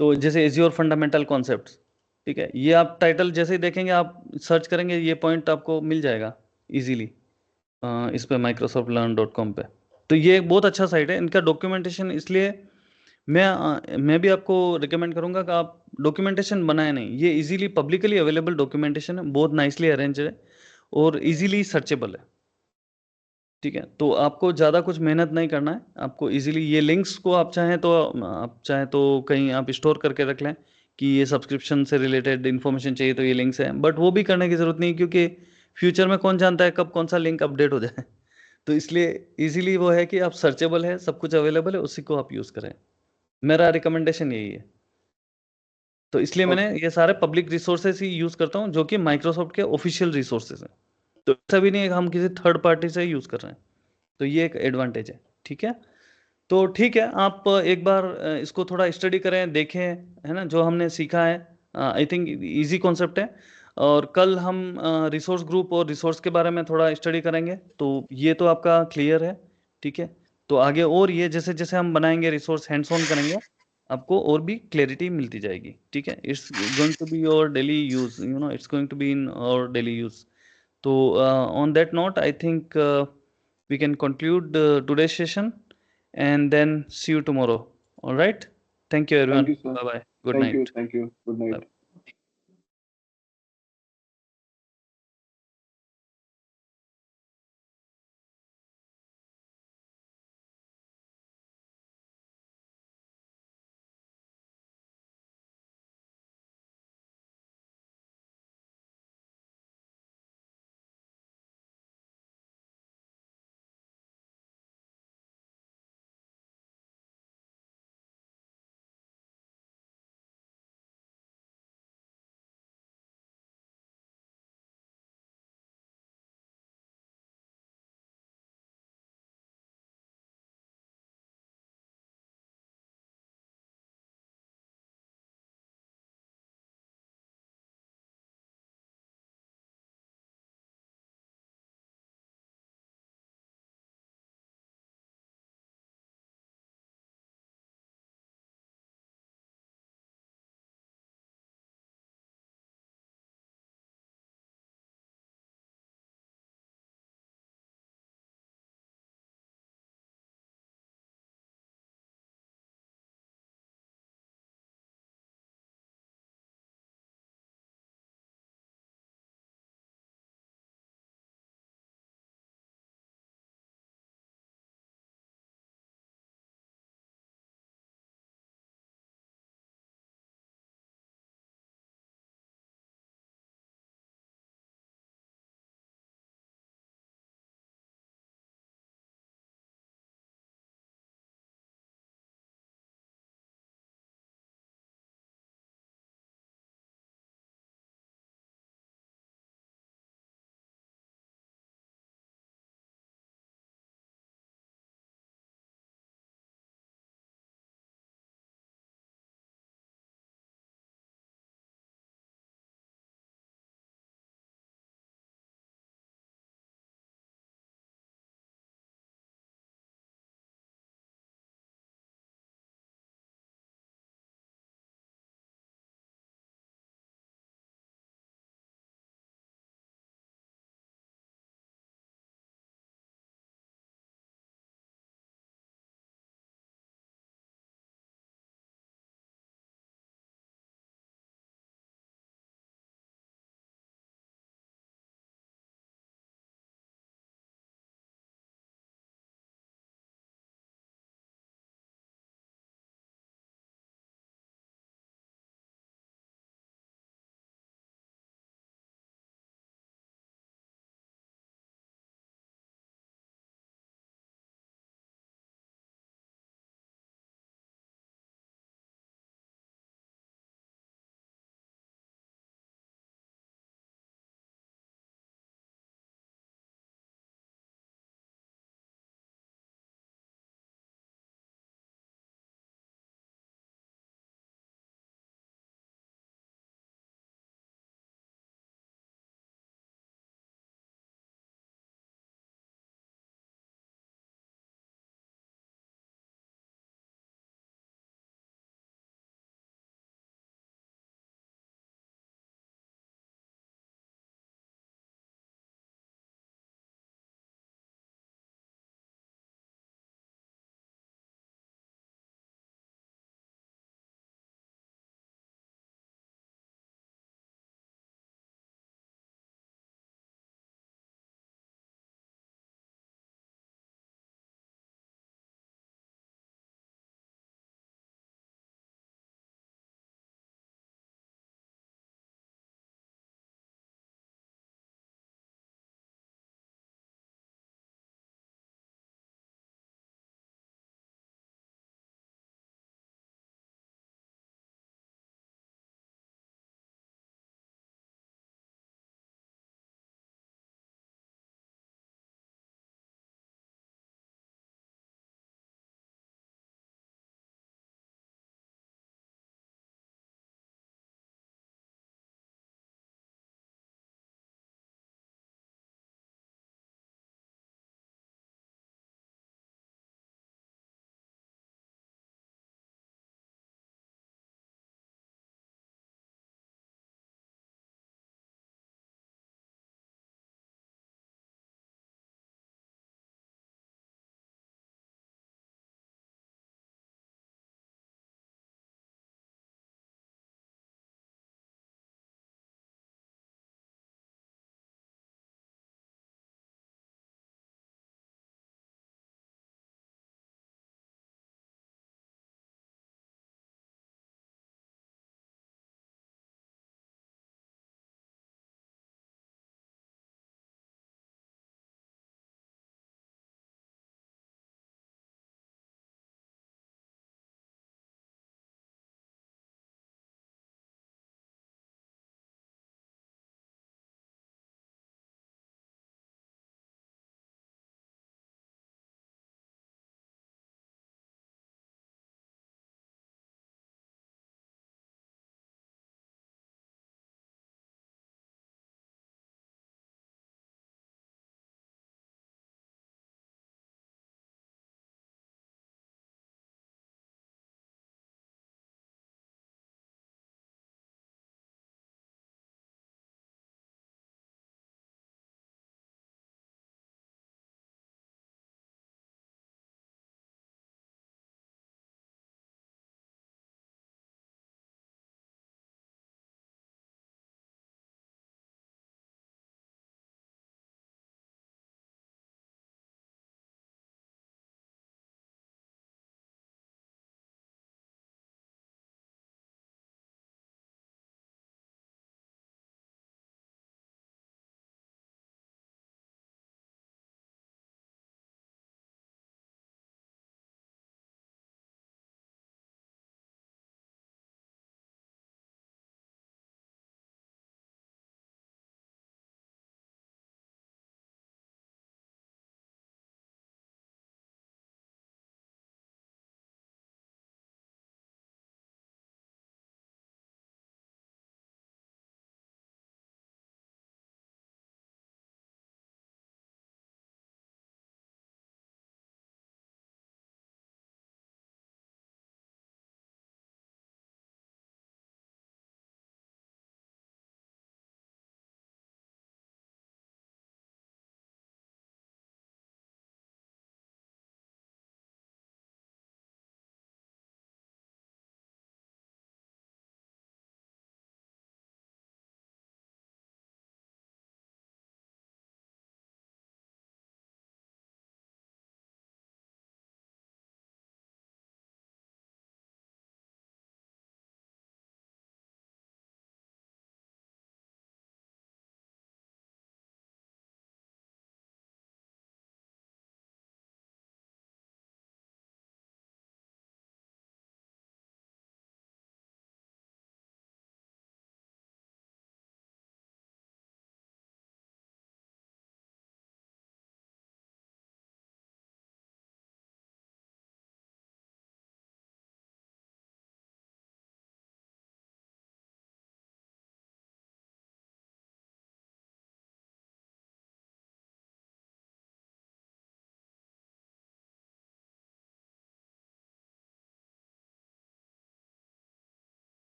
तो जैसे एज्योर फंडामेंटल कॉन्सेप्ट्स, ठीक है, ये आप टाइटल जैसे ही देखेंगे, आप सर्च करेंगे, ये पॉइंट आपको मिल जाएगा इजीली इस पे microsoftlearn.com पे। तो ये एक बहुत अच्छा साइट है, इनका डॉक्यूमेंटेशन, इसलिए मैं भी आपको रिकमेंड करूंगा कि आप डॉक्यूमेंटेशन बनाए नहीं, ये इजीली पब्लिकली अवेलेबल डॉक्यूमेंटेशन है, बहुत नाइसली अरेंज है और इजीली सर्चेबल है, ठीक है। तो आपको ज़्यादा कुछ मेहनत नहीं करना है, आपको इजीली ये लिंक्स को आप चाहें तो कहीं आप स्टोर करके रख लें कि ये सब्सक्रिप्शन से रिलेटेड इन्फॉर्मेशन चाहिए तो ये लिंक्स हैं, बट वो भी करने की ज़रूरत नहीं, क्योंकि फ्यूचर में कौन जानता है कब कौन सा लिंक अपडेट हो जाए। तो इसलिए इजीली वो है कि आप सर्चेबल है, सब कुछ अवेलेबल है, उसी को आप यूज़ करें, मेरा रिकमेंडेशन यही है। तो इसलिए मैंने ये सारे पब्लिक रिसोर्सेज ही यूज़ करता हूँ, जो कि माइक्रोसॉफ्ट के ऑफिशियल रिसोर्सेज हैं, तो ऐसा भी नहीं है कि हम किसी थर्ड पार्टी से यूज़ कर रहे हैं, तो ये एक एडवांटेज है, ठीक है। तो ठीक है, आप एक बार इसको थोड़ा स्टडी करें, देखें, है ना, जो हमने सीखा है, आई थिंक इजी कॉन्सेप्ट है। और कल हम रिसोर्स ग्रुप और रिसोर्स के बारे में थोड़ा स्टडी करेंगे, तो ये तो आपका क्लियर है, ठीक है। तो आगे और ये जैसे जैसे हम बनाएंगे, रिसोर्स हैंड्स ऑन करेंगे, आपको और भी क्लैरिटी मिलती जाएगी, ठीक है। It's going to be your daily use, it's going to be in our daily use. तो on that note, I think we can conclude today's session and then see you tomorrow. All right. Thank you, everyone. Thank you, sir. Bye bye. Good night. Thank you. Good night. Bye.